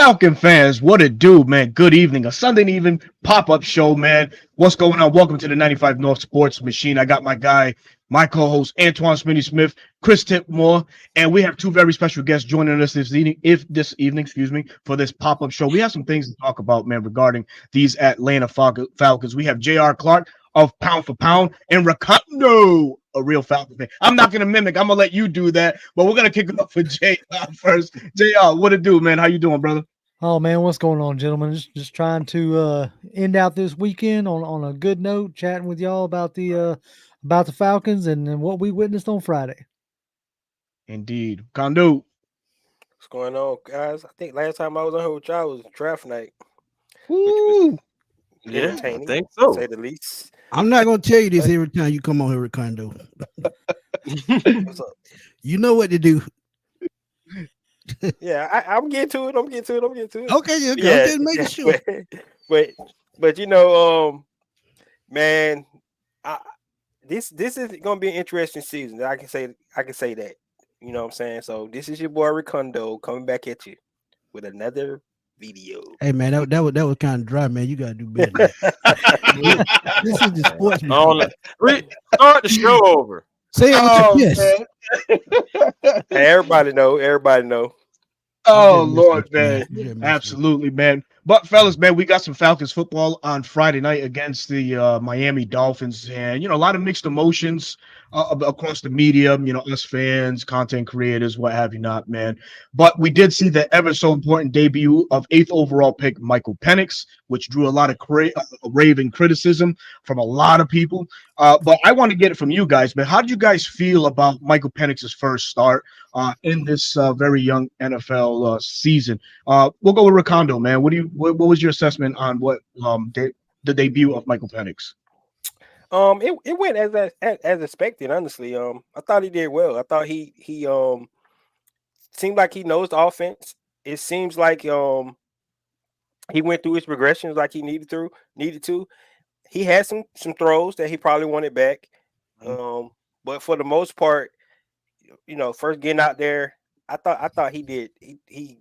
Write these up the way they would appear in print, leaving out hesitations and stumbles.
Falcon fans, what it do, man? Good evening. A Sunday evening pop-up show, man. What's going on? Welcome to the 95 North Sports Machine. I got my guy, my co-host, Antoine Smitty Smith, Chris Tipmore, and we have two very special guests joining us this evening, for this pop-up show. We have some things to talk about, man, regarding these Atlanta Falcons. We have J.R. Clark of Pound for Pound and Ricardo, a real Falcon fan. I'm not gonna mimic. I'm gonna let you do that, but we're gonna kick it off with JR first. JR, what it do, man? How you doing, brother? Oh man, what's going on, gentlemen? Just trying to end out this weekend on a good note, chatting with y'all about the Falcons and what we witnessed on Friday. Indeed, Kondo. What's going on, guys? I think last time I was on here with y'all was draft night. Woo! Yeah, I think so. To say the least. I'm not gonna tell you this every time you come on here, Ricardo. What's up? You know what to do. Yeah, I'm getting to it. Okay, yeah, Yeah, just making sure. But you know, man, this is gonna be an interesting season. I can say that. You know what I'm saying? So this is your boy Ricardo coming back at you with another video. Hey man, that was kind of dry, man. You gotta do better. This is the sports. Start the show over. Say it with your chest. Hey, everybody know. Oh Lord, man. Absolutely, man. But fellas, man, we got some Falcons football on Friday night against the Miami Dolphins, and a lot of mixed emotions across the media. Us fans, content creators, what have you not, man. But we did see the ever so important debut of 8th overall pick Michael Penix, which drew a lot of raving criticism from a lot of people. But I want to get it from you guys, man. How did you guys feel about Michael Penix's first start in this very young NFL season? We'll go with Ricardo, man. What was your assessment on what the debut of Michael Penix? It went as expected, honestly. I thought he did well. I thought he seemed like he knows the offense. It seems like he went through his progressions like he needed to. He had some throws that he probably wanted back. But for the most part, first getting out there, I thought he did. He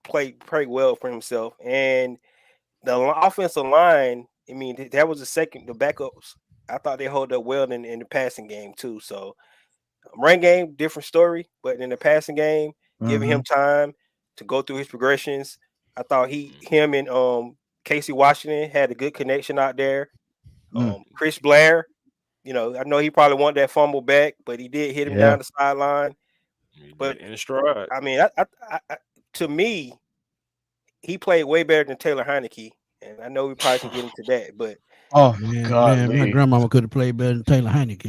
played pretty well for himself. And the offensive line, I mean, that was the backups. I thought they held up well in the passing game too. So run game, different story, but in the passing game, giving him time to go through his progressions. I thought him and Casey Washington had a good connection out there. Chris Blair, I know he probably wanted that fumble back, but he did hit him down the sideline. But in stride. I mean, to me, he played way better than Taylor Heineke, and I know we probably can get into that. But man, my grandmama could have played better than Taylor Heineke.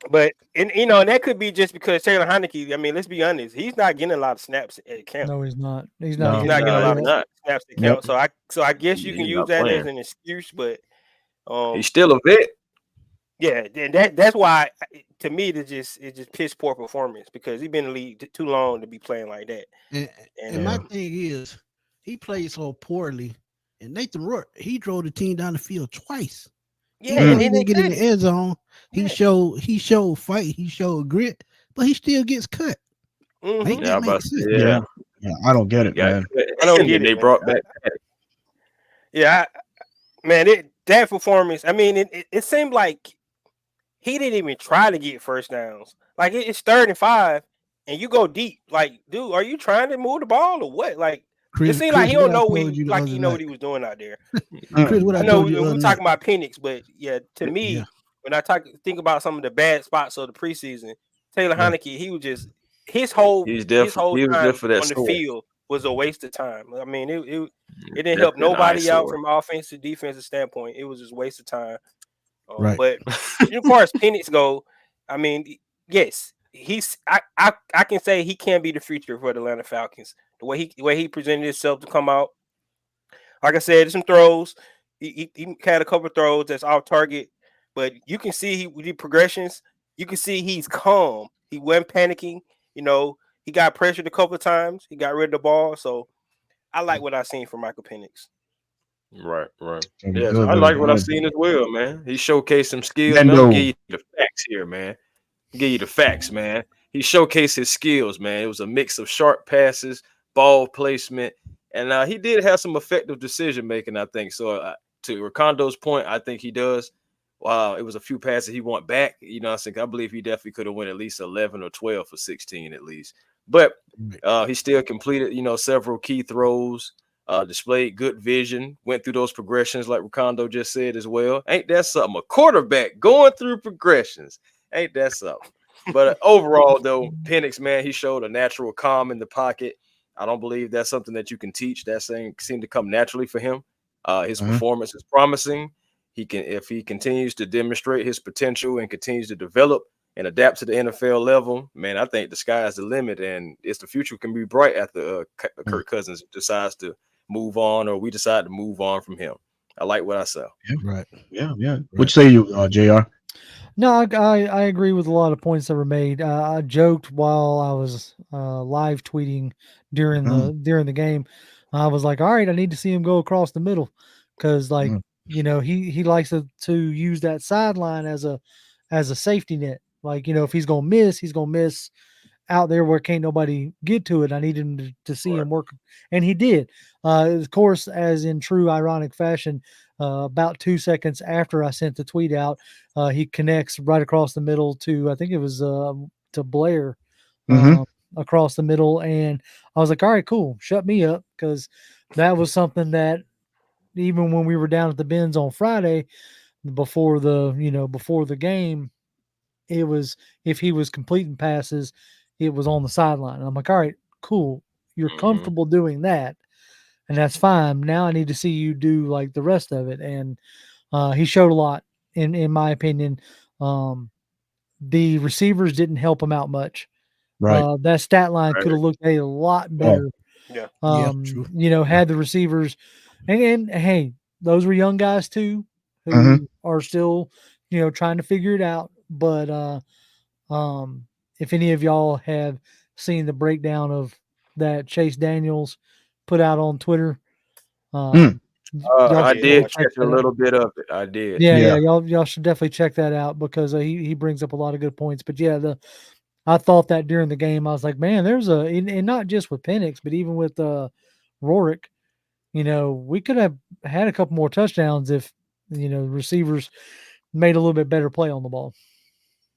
But and that could be just because Taylor Heineke. I mean, let's be honest, he's not getting a lot of snaps at camp. No, he's not. He's not getting a lot of snaps at camp. Yep. So I guess you can use that as an excuse, but he's still a vet. Yeah, and that's why to me it's just piss poor performance because he's been in the league too long to be playing like that. And my thing is, he played so poorly, and Nathan Rourke, he drove the team down the field twice. Yeah, and he didn't get in the end zone. He showed fight, he showed grit, but he still gets cut. Yeah, I don't get it, man. I don't get it. They brought back. Yeah, that performance. I mean, it seemed like he didn't even try to get first downs. Like it's 3rd and 5, and you go deep. Like, dude, are you trying to move the ball or what? Like, it seemed like he don't know what he was doing out there. Chris, I know we're talking about Penix, but yeah, to me, when I think about some of the bad spots of the preseason, Taylor Heineke, he was just his whole time on the field was a waste of time. I mean, it didn't help nobody out from offensive defensive standpoint. It was just a waste of time. Right. But as far as Penix go, I mean, yes, I can say he can be the future for the Atlanta Falcons. The way he presented himself to come out, like I said, some throws. He had a couple of throws that's off target, but you can see with the progressions. You can see he's calm. He wasn't panicking. He got pressured a couple of times. He got rid of the ball. So I like what I seen from Michael Penix. Right. Yeah, I like what I've seen as well, man. He showcased some skills. Man, I'll give you the facts here, man. He showcased his skills, man. It was a mix of sharp passes, ball placement, and he did have some effective decision making, I think. So to Ricondo's point, I think he does. Wow, it was a few passes he went back. I believe he definitely could have went at least 11 or 12 for 16 at least. But he still completed, several key throws. Displayed good vision, went through those progressions like Ricondo just said as well. Ain't that something? A quarterback going through progressions. Ain't that something? But overall, though, Penix, man, he showed a natural calm in the pocket. I don't believe that's something that you can teach. That thing seemed to come naturally for him. His performance is promising. If he continues to demonstrate his potential and continues to develop and adapt to the NFL level, man, I think the sky is the limit, and the future can be bright after Kirk Cousins decides to move on, or we decide to move on from him. I like what I saw. Yeah. Right. Yeah. Yeah. Right. What say you, JR? No, I agree with a lot of points that were made. I joked while I was live tweeting during the game. I was like, all right, I need to see him go across the middle because, he likes to use that sideline as a safety net. Like, if he's gonna miss out there where can't nobody get to it. I need him to see him work, and he did. Of course, as in true ironic fashion, about 2 seconds after I sent the tweet out, he connects right across the middle to, I think it was to Blair, across the middle, and I was like, all right, cool, shut me up, because that was something that even when we were down at the bins on Friday before the game, it was, if he was completing passes, it was on the sideline. And I'm like, all right, cool. You're comfortable doing that, and that's fine. Now I need to see you do like the rest of it. And he showed a lot, in my opinion. The receivers didn't help him out much. Right. That stat line could have looked a lot better. Yeah. True. Had the receivers, and hey, those were young guys too, who are still, trying to figure it out. But if any of y'all have seen the breakdown of that Chase Daniels put out on Twitter, I did catch a little bit of it. I did. Yeah. Y'all should definitely check that out, because he brings up a lot of good points. But yeah, I thought that during the game, I was like, man, there's and not just with Penix, but even with Rorick, we could have had a couple more touchdowns if receivers made a little bit better play on the ball.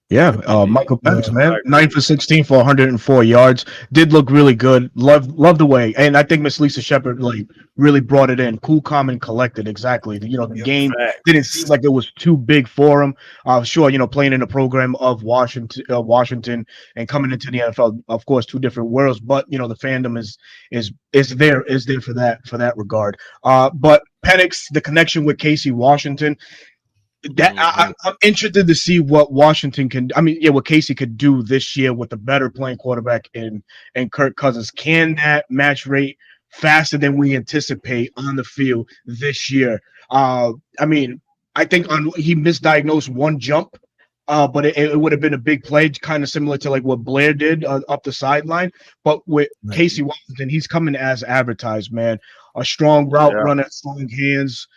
Yeah, Michael Penix, man, 9 for 16 for 104 yards. Did look really good. Love the way, and I think Miss Lisa Shepard really brought it in. Cool, calm, and collected. Exactly. The game didn't seem like it was too big for him. Sure, playing in a program of Washington, and coming into the NFL, of course, two different worlds. But the fandom is there for that regard. But Penix, the connection with Casey Washington. I'm interested to see what Washington what Casey could do this year with a better playing quarterback and Kirk Cousins. Can that match rate faster than we anticipate on the field this year? I think he misdiagnosed one jump, but it would have been a big play, kind of similar to like what Blair did up the sideline. But with Casey Washington, he's coming as advertised, man. A strong route runner, strong hands.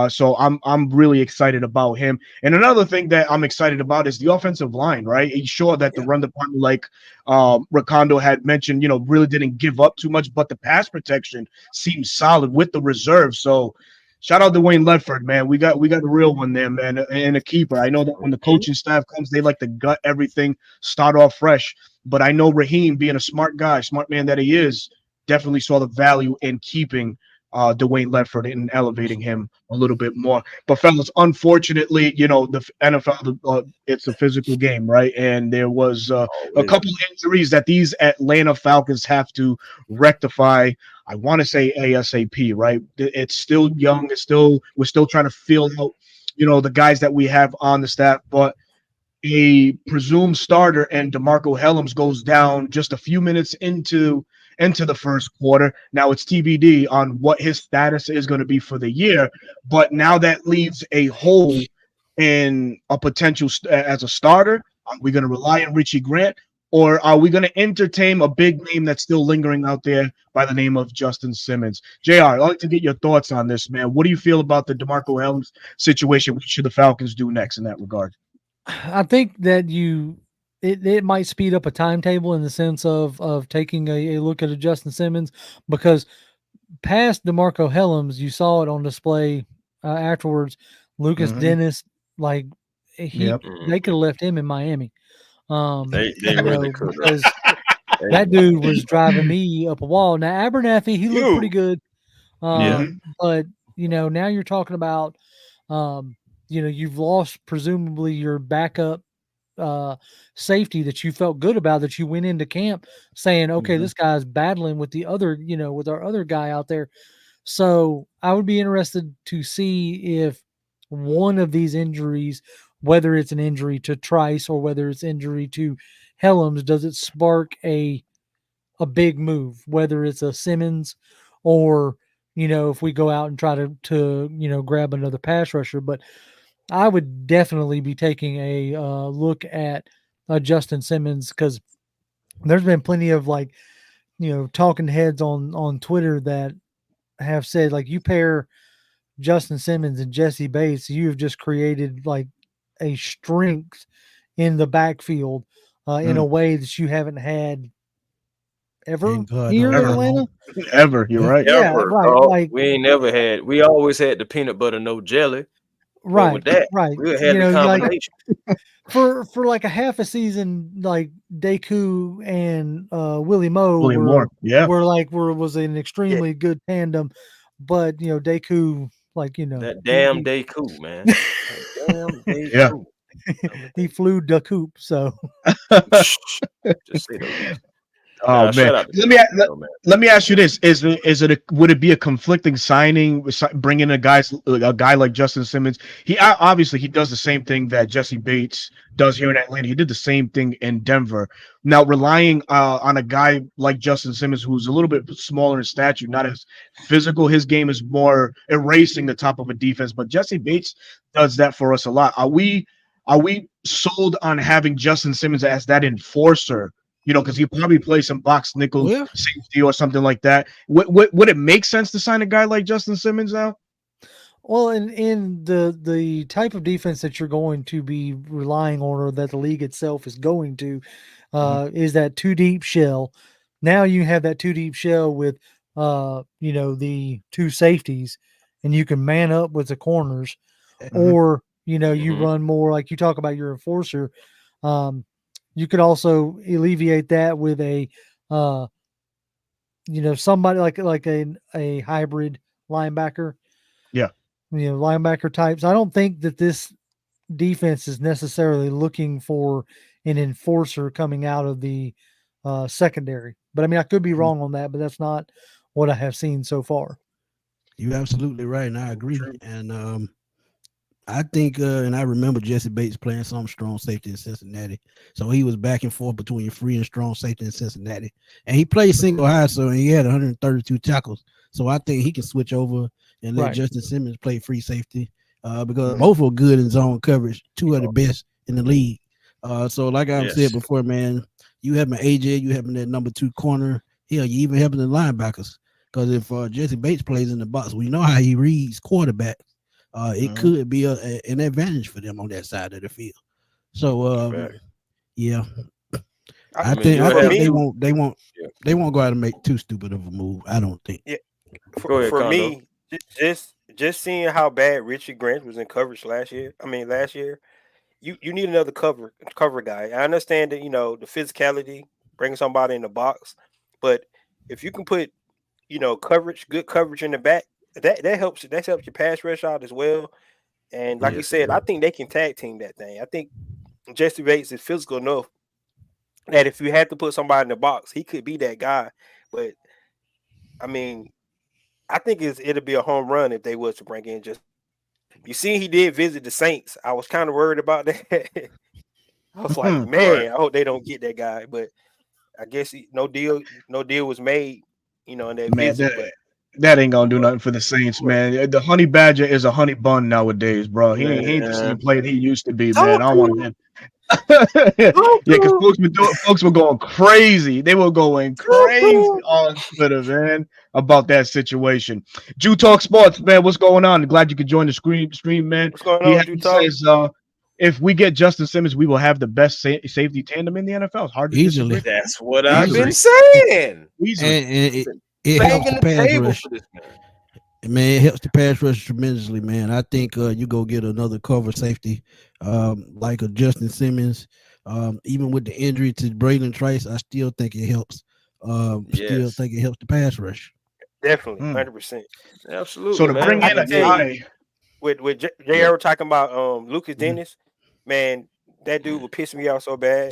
So I'm really excited about him. And another thing that I'm excited about is the offensive line, right? He's sure that the run department, like Ricondo had mentioned, really didn't give up too much, but the pass protection seems solid with the reserve. So shout out to Dwayne Ledford, man. We got a real one there, man, and a keeper. I know that when the coaching staff comes, they like to gut everything, start off fresh. But I know Raheem, being a smart guy, smart man that he is, definitely saw the value in keeping Dwayne Ledford and elevating him a little bit more. But fellas, unfortunately, the NFL, it's a physical game, right? And there was a couple injuries that these Atlanta Falcons have to rectify. I want to say ASAP, right? It's still young. We're still trying to feel out, the guys that we have on the staff, but a presumed starter and DeMarco Hellams goes down just a few minutes into the first quarter. Now it's TBD on what his status is going to be for the year, but now that leaves a hole in a potential as a starter. Are we going to rely on Richie Grant, or are we going to entertain a big name that's still lingering out there by the name of Justin Simmons? JR, I'd like to get your thoughts on this, man. What do you feel about the DeMarco Hellams situation? What should the Falcons do next in that regard? I think that you it might speed up a timetable in the sense of taking a look at a Justin Simmons, because past DeMarco Hellams, you saw it on display afterwards. Lucas Dennis, like Yep. they could have left him in Miami. They You really know, could. because that dude was driving me up a wall. Now Abernathy, he looked pretty good. Yeah. But you know, now you're talking about, you know, you've lost presumably your backup safety that you felt good about, that you went into camp saying, okay, this guy's battling with the other, you know, with our other guy out there. So I would be interested to see if one of these injuries, whether it's an injury to Trice or whether it's injury to Hellams, does it spark a big move, whether it's a Simmons or, you know, if we go out and try to you know, grab another pass rusher. But I would definitely be taking a look at Justin Simmons, because there's been plenty of, like, you know, talking heads on Twitter that have said, like, you pair Justin Simmons and Jesse Bates, you have just created like a strength in the backfield in a way that you haven't had ever And God, here in Ever. Atlanta. Ever. You're right. Yeah, Ever. right. Oh, Like, we ain't never had. We always had the peanut butter no jelly. But right, with that, right. we had You the know, like combination. for like a half a season, like Deku and Willie Moe William Moore. Yeah. was an extremely good tandem, but you know, Deku, like, you know, That damn day cool, man. That damn day Yeah. cool. he flew the coop. So Just say the least. Oh Nah, shout man. out to man. Let me ask you this: would it be a conflicting signing, bringing a guy like Justin Simmons? He obviously he does the same thing that Jesse Bates does here in Atlanta. He did the same thing in Denver. Now relying on a guy like Justin Simmons, who's a little bit smaller in stature, not as physical. His game is more erasing the top of a defense, but Jesse Bates does that for us a lot. Are we sold on having Justin Simmons as that enforcer? You know, because he probably play some box nickel Well, safety or something like that. Would it make sense to sign a guy like Justin Simmons now? well, in the type of defense that you're going to be relying on, or that the league itself is going to, is that two deep shell. Now you have that two deep shell with you know, the two safeties, and you can man up with the corners, or you know, you run more like you talk about your enforcer. You could also alleviate that with a you know, somebody like a hybrid linebacker. Yeah. You know, linebacker types. I don't think that this defense is necessarily looking for an enforcer coming out of the secondary. But I mean, I could be wrong on that, but that's not what I have seen so far. you're absolutely right, and I agree. And I think, and I remember Jesse Bates playing some strong safety in Cincinnati. So he was back and forth between free and strong safety in Cincinnati. And he played single high, so he had 132 tackles. So I think he can switch over and let Justin Simmons play free safety because both were good in zone coverage, two of the best in the league. So like I've said before, man, you having AJ, you having that number 2 corner. Hell, you even having the linebackers. Because if Jesse Bates plays in the box, we know how he reads quarterback. It could be an advantage for them on that side of the field. So yeah, I think they won't go out and make too stupid of a move. I don't think. Yeah, for me, just seeing how bad Richard Grant was in coverage last year. You need another cover guy. I understand that, you know, the physicality, bringing somebody in the box, but if you can put, you know, good coverage in the back, that helps your pass rush out as well. And like you said, I think they can tag team that thing. I think Jesse Bates is physical enough that if you had to put somebody in the box, he could be that guy. But I mean, I think it'll be a home run if they was to bring in just. You see, he did visit the Saints. I was kind of worried about that. I was like, man, I hope they don't get that guy. But I guess no deal was made, you know, in that visit. But that ain't gonna do nothing for the Saints, man. The honey badger is a honey bun nowadays, bro. He ain't the same player he used to be, man. I don't want him. Yeah, because folks were going crazy. They were going crazy on Twitter, man, about that situation. Jew Talk Sports, man, what's going on? Glad you could join the stream, man. What's going on, Jew Talk? Says, if we get Justin Simmons, we will have the best safety tandem in the NFL. It's hard to Easily. disagree. That's what I've been Easily. saying. Easily. And it helps Banging the the pass table rush. for this man. Man, it helps the pass rush tremendously, man. I think you go get another cover safety, like a Justin Simmons. Even with the injury to Braylon Trice, I still think it helps. Still Yes. think it helps the pass rush. Definitely, Mm. 100%. Absolutely, So to man. bring I in can a tell guy, you, with JR talking about Lucas Dennis, man, that dude would piss me off so bad.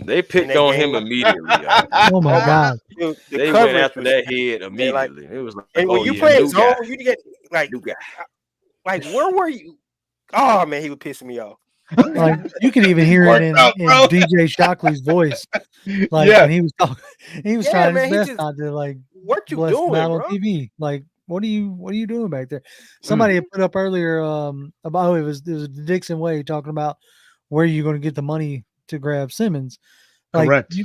They picked that on game. him immediately, y'all. Oh my God. Dude, the They went coverage after was, that head like, immediately. It was like, and when oh you yeah, play new zone, guy. you get like, New guy. where were you? Oh man, he was pissing me off. Like you could even hear it Worked in, out, bro. DJ Shockley's voice. Like yeah, when he was talking, he was Yeah, trying man, his he best just- not to like What you bless him doing, out on bro? TV. Like, what are you doing back there? Somebody had put up earlier about it was Dixon Way talking about where you're going to get the money to grab Simmons. Like correct.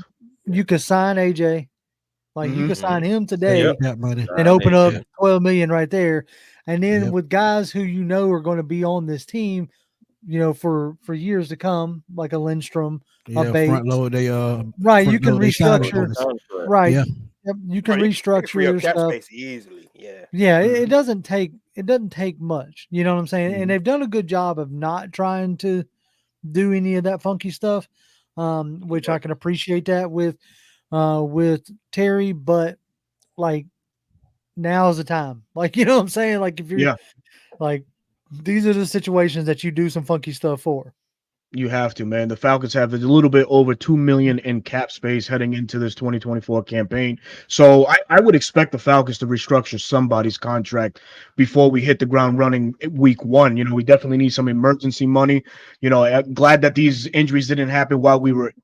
you could sign AJ, like you could sign him today Save that money. and open up AJ. 12 million right there. And then Yep. with guys who you know are going to be on this team, you know, for years to come, like a Lindstrom, a Yeah, Bates. front load they Right, you front can load they signing restructure. bonus. Contract. Right. Yeah. Yep, you can Bro, you can free up restructure cap stuff. space easily. Yeah. Yeah, it doesn't take much. You know what I'm saying? Mhm. And they've done a good job of not trying to do any of that funky stuff, which I can appreciate that with Terry. But like now's the time. Like you know what I'm saying? Like if you're Yeah. like these are the situations that you do some funky stuff for. You have to, man. The Falcons have a little bit over 2 million in cap space heading into this 2024 campaign. So I would expect the Falcons to restructure somebody's contract before we hit the ground running week one. You know, we definitely need some emergency money. You know, I'm glad that these injuries didn't happen while we were,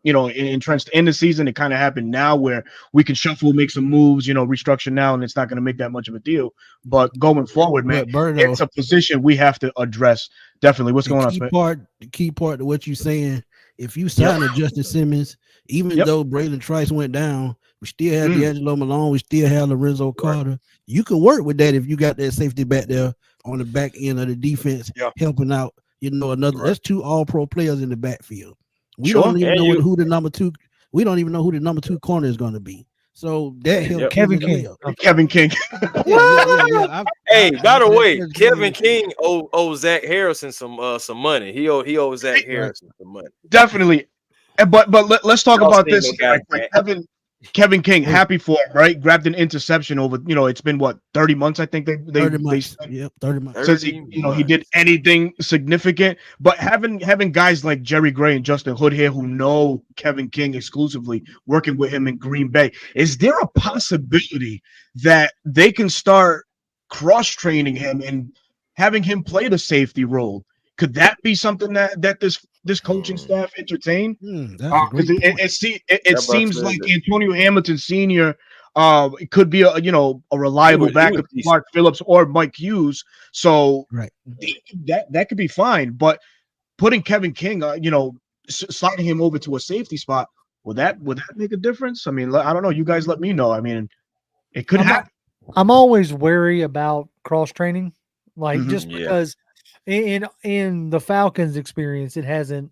entrenched in the season. It kind of happened now where we can shuffle, make some moves, restructure now, and it's not going to make that much of a deal. But going forward, man, But Berto, it's a position we have to address. Definitely. What's going on, Smith? The key part of what you're saying, if you sign a Justin Simmons, even though Braylon Trice went down, we still have D'Angelo Malone, we still have Lorenzo Carter. You can work with that if you got that safety back there on the back end of the defense helping out. That's two all-pro players in the backfield. We don't even know who the number two. We don't even know who the number two corner is going to be. So that helps Kevin King. Kevin King. Hey, by the way, Kevin King owes Zach Harrison some money. He owes Zach Harrison some money. Definitely. But let's talk about this. Guy, like Kevin King, happy for him, right? Grabbed an interception over, it's been what, 30 months, I think they 30 months. Yep, 30 months. Since he did anything significant. But having guys like Jerry Gray and Justin Hood here who know Kevin King exclusively, working with him in Green Bay, is there a possibility that they can start cross-training him and having him play the safety role? Could that be something that this coaching staff entertain? Because it seems like Antonio Hamilton Sr. It could be a reliable backup to Mark Phillips or Mike Hughes. So that could be fine. But putting Kevin King, sliding him over to a safety spot, would that make a difference? I mean, I don't know. You guys let me know. I mean, it could happen. I'm always wary about cross training, like just because in the Falcons experience, it hasn't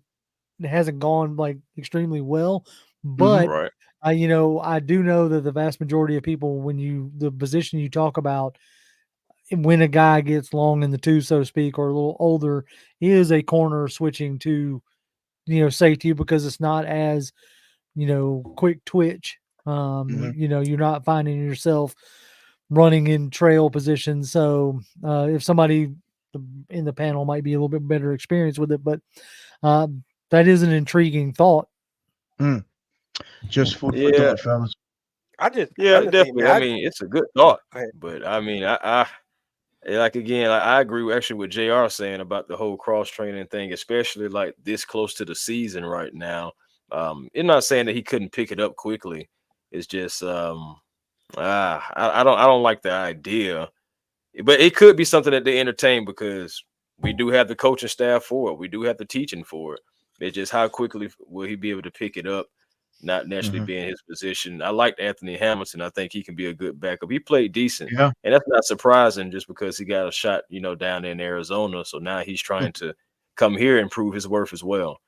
gone like extremely well, but I do know that the vast majority of people, the position you talk about, when a guy gets long in the tooth, so to speak, or a little older, is a corner switching to, safety because it's not as, quick twitch. You're not finding yourself running in trail position. So if somebody in the panel might be a little bit better experience with it, but that is an intriguing thought. Just food for thought, fellas. Definitely. I mean, it's a good thought, but I mean, I agree actually with JR saying about the whole cross training thing, especially like this close to the season right now. It's not saying that he couldn't pick it up quickly. It's just I don't like the idea, but it could be something that they entertain because we do have the coaching staff for it. We do have the teaching for it. It's just how quickly will he be able to pick it up, not naturally be in his position. I liked Anthony Hamilton. I think he can be a good backup. He played decent, and that's not surprising just because he got a shot, down in Arizona. So now he's trying to come here and prove his worth as well.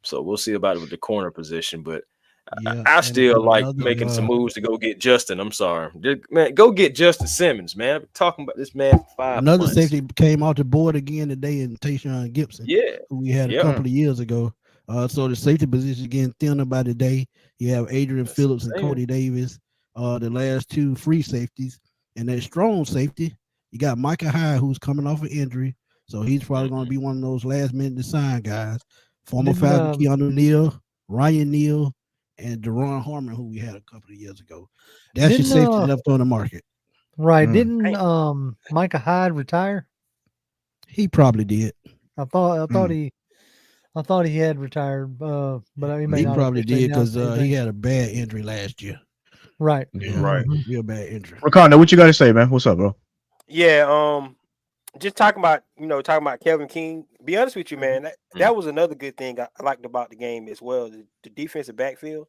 So we'll see about it with the corner position, but Yeah, I and still like another, making some moves to go get Justin. I'm sorry, man. Go get Justin Simmons, man. I've been talking about this man for 5 another months. safety came off the board again today in Tayshaun Gibson, Yeah, who we had a couple of years ago. So the safety position getting thinner by the day. You have Adrian Phillips and Cody Davis, the last two free safeties, and that strong safety. You got Micah Hyde, who's coming off an injury, so he's probably going to be one of those last minute to sign guys. Former Falcon Keanu Neal, Ryan Neal, and Deron Harmon, who we had a couple of years ago. That's your safety left on the market. Right. Didn't Micah Hyde retire? He probably did. I thought he had retired, but he may He not probably did because announced he had a bad injury last year. Right. Yeah, right. Real bad injury. Ricardo, what you got to say, man? What's up, bro? Yeah, just talking about Kevin King. Be honest with you, man, that was another good thing I liked about the game as well. The defensive backfield,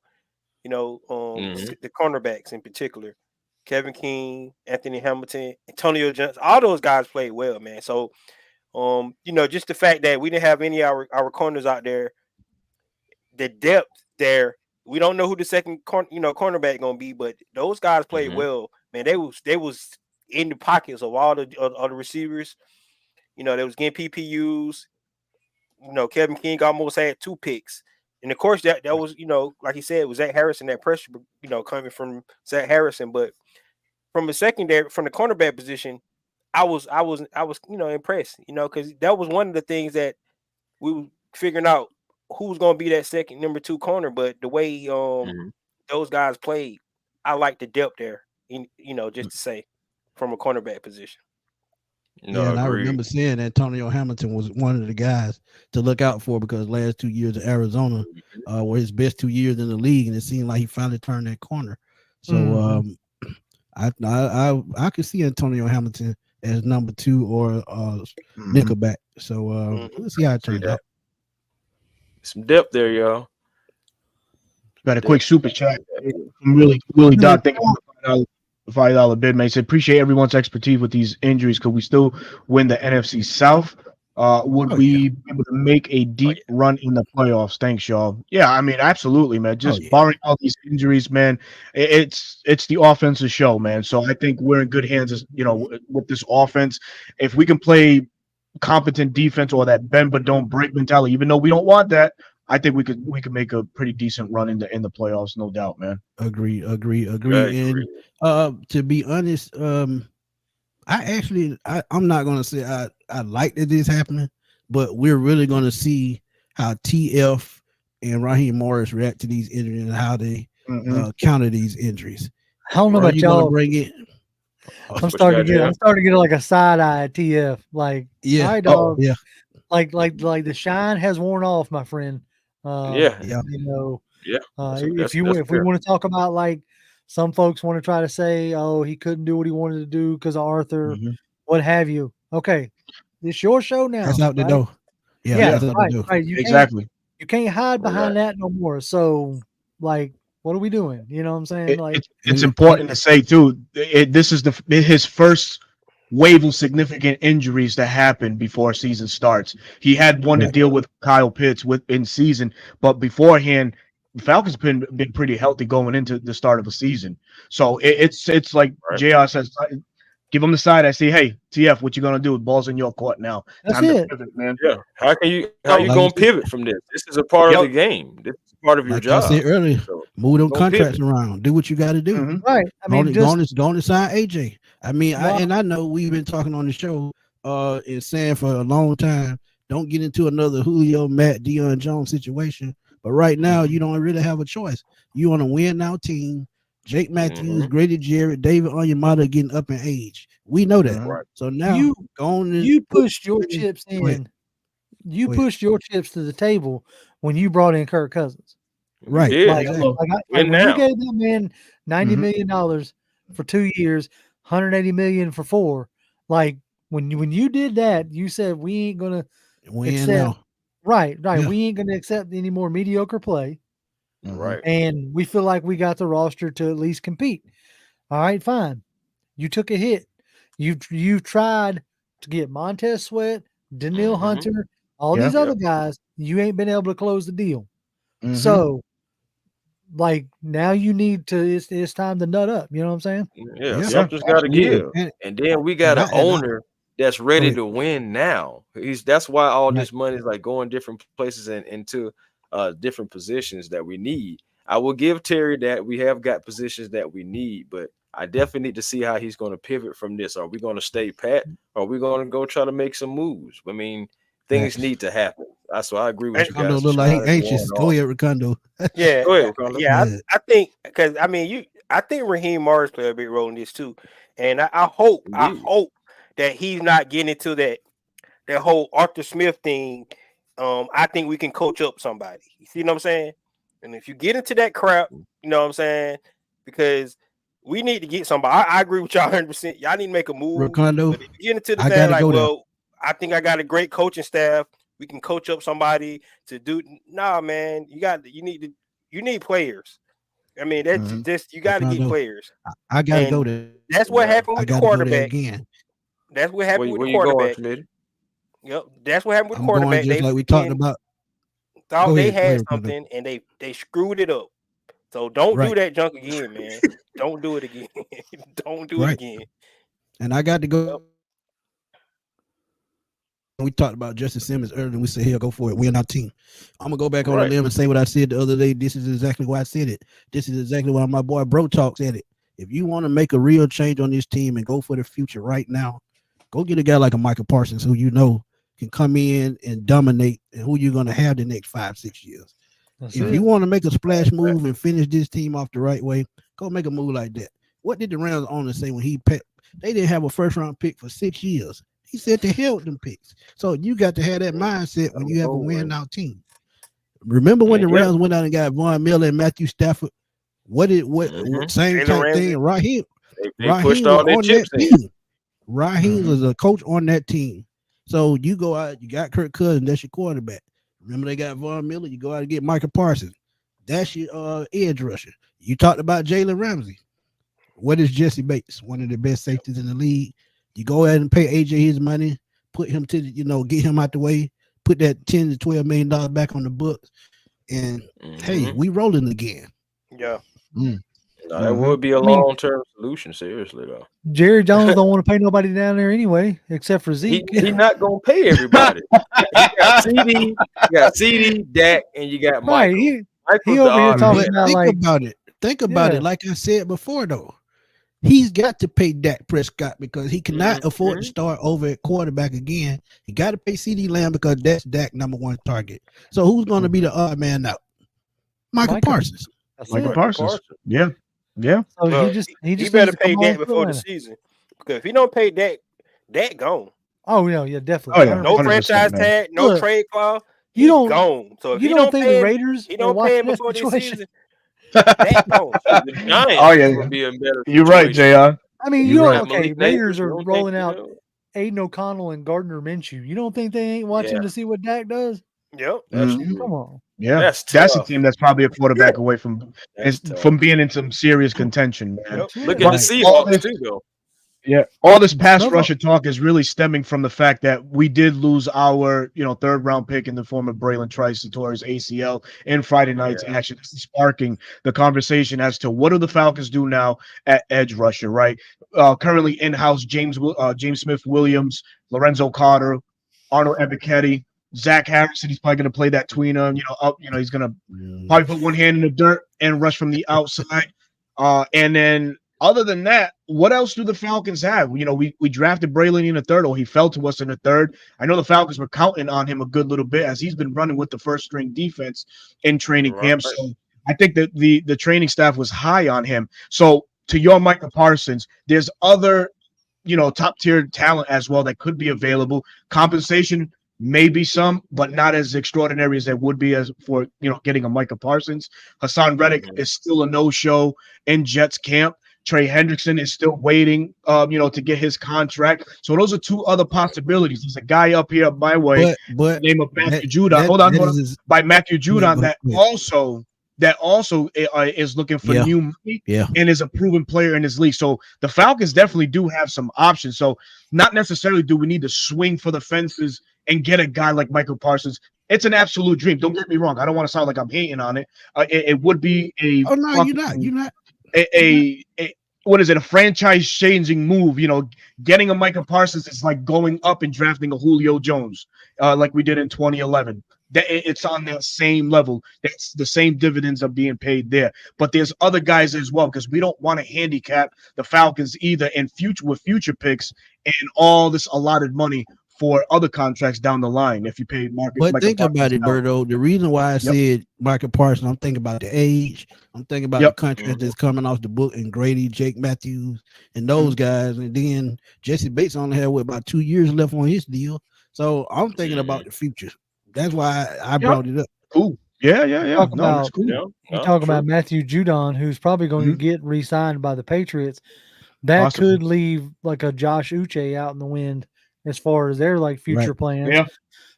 the cornerbacks in particular, Kevin King, Anthony Hamilton, Antonio Johnson, all those guys played well, man. So, just the fact that we didn't have any of our corners out there, the depth there. We don't know who the second cornerback gonna be, but those guys played well, man. They was in the pockets of all the receivers. They was getting PPUs. Kevin King almost had 2 picks. And of course that was, like he said, it was Zach Harrison, that pressure, coming from Zach Harrison. But from the secondary, from the cornerback position, I was impressed, because that was one of the things that we were figuring out who's gonna be that second number 2 corner. But the way those guys played, I like the depth there, just to say, from a cornerback position. No, and I remember seeing Antonio Hamilton was one of the guys to look out for because last 2 years at Arizona were his best 2 years in the league, and it seemed like he finally turned that corner. So I could see Antonio Hamilton as number 2 or nickelback. So let's see how it turns out. Some depth there, y'all. Got a quick super chat from Willie Doc. Thank you for the $5 bid, man. He said, appreciate everyone's expertise with these injuries. Could we still win the NFC South? Would we be able to make a deep run in the playoffs? Thanks, y'all. Yeah, I mean, absolutely, man. Just barring all these injuries, man, it's the offensive show, man. So I think we're in good hands, with this offense. If we can play competent defense or that bend but don't break mentality, even though we don't want that, I think we could make a pretty decent run in the playoffs, no doubt, man. Agree. And to be honest, I'm not gonna say I like that this happening, but we're really gonna see how TF and Raheem Morris react to these injuries and how they counter these injuries. I don't know about y'all. Bring it. I'm starting to get like a side eye at TF. Like, all right, dog. Yeah. Like the shine has worn off, my friend. If we want to talk about, like, some folks want to try to say, oh, he couldn't do what he wanted to do because of Arthur, what have you. Okay, it's your show now. That's out the door. Yeah, right. You can't hide behind that no more. So, like, what are we doing? You know what I'm saying? It's important to say too. This is his first wave of significant injuries that happened before season starts. He had one to deal with Kyle Pitts in season, but beforehand, the Falcons been pretty healthy going into the start of the season. So it's like JR says, give him the side. I say, hey, TF, what you gonna do? Ball's in your court now. That's Time it, to pivot, man. Yeah. How you gonna pivot from this? This is a part of the game. This is part of your job. I said earlier, move them contracts around. Do what you got to do. Right. I mean, go on to sign AJ. I mean, I know we've been talking on the show and saying for a long time, don't get into another Julio, Matt, Deion Jones situation. But right now, you don't really have a choice. You want to win now team. Jake Matthews, Grady Jarrett, David Onyemata getting up in age. We know that. Right. So now you pushed your chips in. You pushed your chips to the table when you brought in Kirk Cousins. Right. When you gave that man $90 million for 2 years, $180 million for 4. Like, when you did that, you said we ain't gonna accept. Now. Right. Yeah. We ain't gonna accept any more mediocre play. Right. And we feel like we got the roster to at least compete. All right, fine. You took a hit. You tried to get Montez Sweat, Daniil Hunter, All Yeah. these other guys, you ain't been able to close the deal. Mhm. So, like now you need to. It's time to nut up. You know what I'm saying? Yeah, Yeah, something's got to absolutely. give. And then we got an and I owner that's go ready ahead. to win now. That's why all Right. this money is like going different places and into different positions that we need. I will give Terry that we have got positions that we need, but I definitely need to see how he's going to pivot from this. Are we going to stay pat? Or are we going to go try to make some moves? I mean, things Facts. need to happen. That's why I agree with And- you Ricardo guys. look like he Sean is anxious. going Go off. ahead, Ricardo. Yeah, Go ahead, Ricardo. yeah. Go ahead. I think because I mean I think Raheem Morris played a big role in this too, and I hope Indeed. that he's not getting into that whole Arthur Smith thing. I think we can coach up somebody. You see what I'm saying? And if you get into that crap, you know what I'm saying? Because we need to get somebody. I agree with y'all 100%. Y'all need to make a move. Ricardo, But if you get into the I thing gotta like, go there. well, I think I got a great coaching staff. We can coach up somebody to do. Nah, man, you need players. I mean, that's Mhm. just you got to get Ricardo, players. I gotta And go there. that's what happened I with the gotta go there quarterback. again. That's what happened with Where the you going, quarterback. Smitty? Yep, that's what happened with the I'm going quarterback. just They like we talked freaking about. thought Go they ahead, had Ricardo. something and they screwed it up. So don't do Right, that junk again, man. Don't do it again. Don't do it right. again. And I got to Yep. go. We talked about Justin Simmons earlier. And we said, "Here, go for it. Win our team." I'm gonna go back on a Right. limb and say what I said the other day. This is exactly why I said it. This is exactly why my boy Bro Talk said it. If you want to make a real change on this team and go for the future right now, go get a guy like a Michael Parsons who you know can come in and dominate, and who you're gonna have the next 5-6 years. That's If it. you want to make a splash move and finish this team off the right way, go make a move like that. What did the Rams owner say when they didn't have a first round pick for 6 years? He said to hell with them picks. So you got to have that mindset when you have a win now team. Remember when the Yep. Rams went out and got Von Miller and Matthew Stafford? What Mhm. same Jalen type Ramsey. thing? Raheem They pushed was all their on that chips in. team. Raheem was a coach on that team. So you go out, you got Kirk Cousins, that's your quarterback. Remember they got Von Miller, you go out and get Michael Parsons. That's your edge rusher. You talked about Jalen Ramsey. What is Jesse Bates? One of the best safeties in the league. You go ahead and pay AJ his money, put him to get him out the way, put that $10 to $12 million back on the books, and hey, Mhm. we rolling again. Yeah. No, that Mhm. would be a I mean- long-term solution. Seriously, though, Jerry Jones don't want to pay nobody down there anyway, except for he Zeke. he not gonna pay everybody. He got CD, Dak, and you got Right. Michael. He Michael's the over here odd talking man. about Think like about it. Think about Yeah. it. Like I said before, though, he's got to pay Dak Prescott because he cannot afford to start over at quarterback again. He got to pay CD Lamb because that's Dak's number one target. So who's going to be the odd man out? Michael Michael. Parsons. that's Michael it. Parsons. Yeah. Yeah. So Well, he just he needs better to pay come on that to before the Atlanta. season. Because if he don't pay that gone. Oh yeah, definitely. Oh, yeah. No 100%, franchise man. tag, no Look, trade clause. you He's don't- gone. So if You he don't don't think pay the him, Raiders he are don't pay watching him that before this situation? season. That gone. The Giants Oh, yeah. would be a better. You're right, situation. JR. I mean, You're you right. don't. Okay, Malik Neighbors, Raiders you are don't think, rolling you out know? Aiden O'Connell and Gardner Minshew. You don't think they ain't watching Yeah. to see what Dak does? Yep. That's Mhm. true. Come on. Yeah. That's That's a tough. team that's probably a quarterback away from That's tough. from being in some serious contention, man. Yep. Look Yeah. at the Right. All Seahawks this- too, though. Yeah, all this pass Another- rusher talk is really stemming from the fact that we did lose our, third round pick in the form of Braylon Trice towards ACL in Friday night's action. This is sparking the conversation as to what do the Falcons do now at edge rusher, right? Currently in-house James Smith Williams, Lorenzo Carter, Arnold Ebiketie, Zach Harrison. He's probably going to play that tweener, up. He's going to probably put one hand in the dirt and rush from the outside. And then other than that, what else do the Falcons have? We drafted Braylon in the third, or he fell to us in the third. I know the Falcons were counting on him a good little bit as he's been running with the first string defense in training camp. So I think that the training staff was high on him. So to your Michael Parsons, there's other, top tier talent as well that could be available. Compensation, maybe some, but not as extraordinary as it would be as for getting a Micah Parsons. Hassan Reddick is still a no-show in Jets camp. Trey Hendrickson is still waiting, to get his contract. So those are two other possibilities. There's a guy up here my way, but name of Matthew Judon. Hold on. By Matthew Judon, that also is looking for new money and is a proven player in his league. So the Falcons definitely do have some options. So not necessarily do we need to swing for the fences and get a guy like Michael Parsons, it's an absolute dream. Don't get me wrong. I don't want to sound like I'm hating on it. It would be a Oh no, you're not. You're not. a what is it? A franchise changing move. Getting a Michael Parsons is like going up and drafting a Julio Jones, like we did in 2011. It's on that same level. That's the same dividends are being paid there. But there's other guys as well, because we don't want to handicap the Falcons either in future picks and all this allotted money for other contracts down the line. If you pay Michael think Parsons about it, now. Berto. The reason why I said Michael Parsons, I'm thinking about the age. I'm thinking about the contract that's coming off the book, and Grady, Jake Matthews, and those guys. And then Jesse Bates only had about 2 years left on his deal. So I'm thinking about the future. That's why I brought it up. Cool. Yeah. That's cool. You talk true. about Matthew Judon, who's probably going to get re-signed by the Patriots. That Possibly. could leave like a Josh Uche out in the wind as far as their like future plans. Yeah.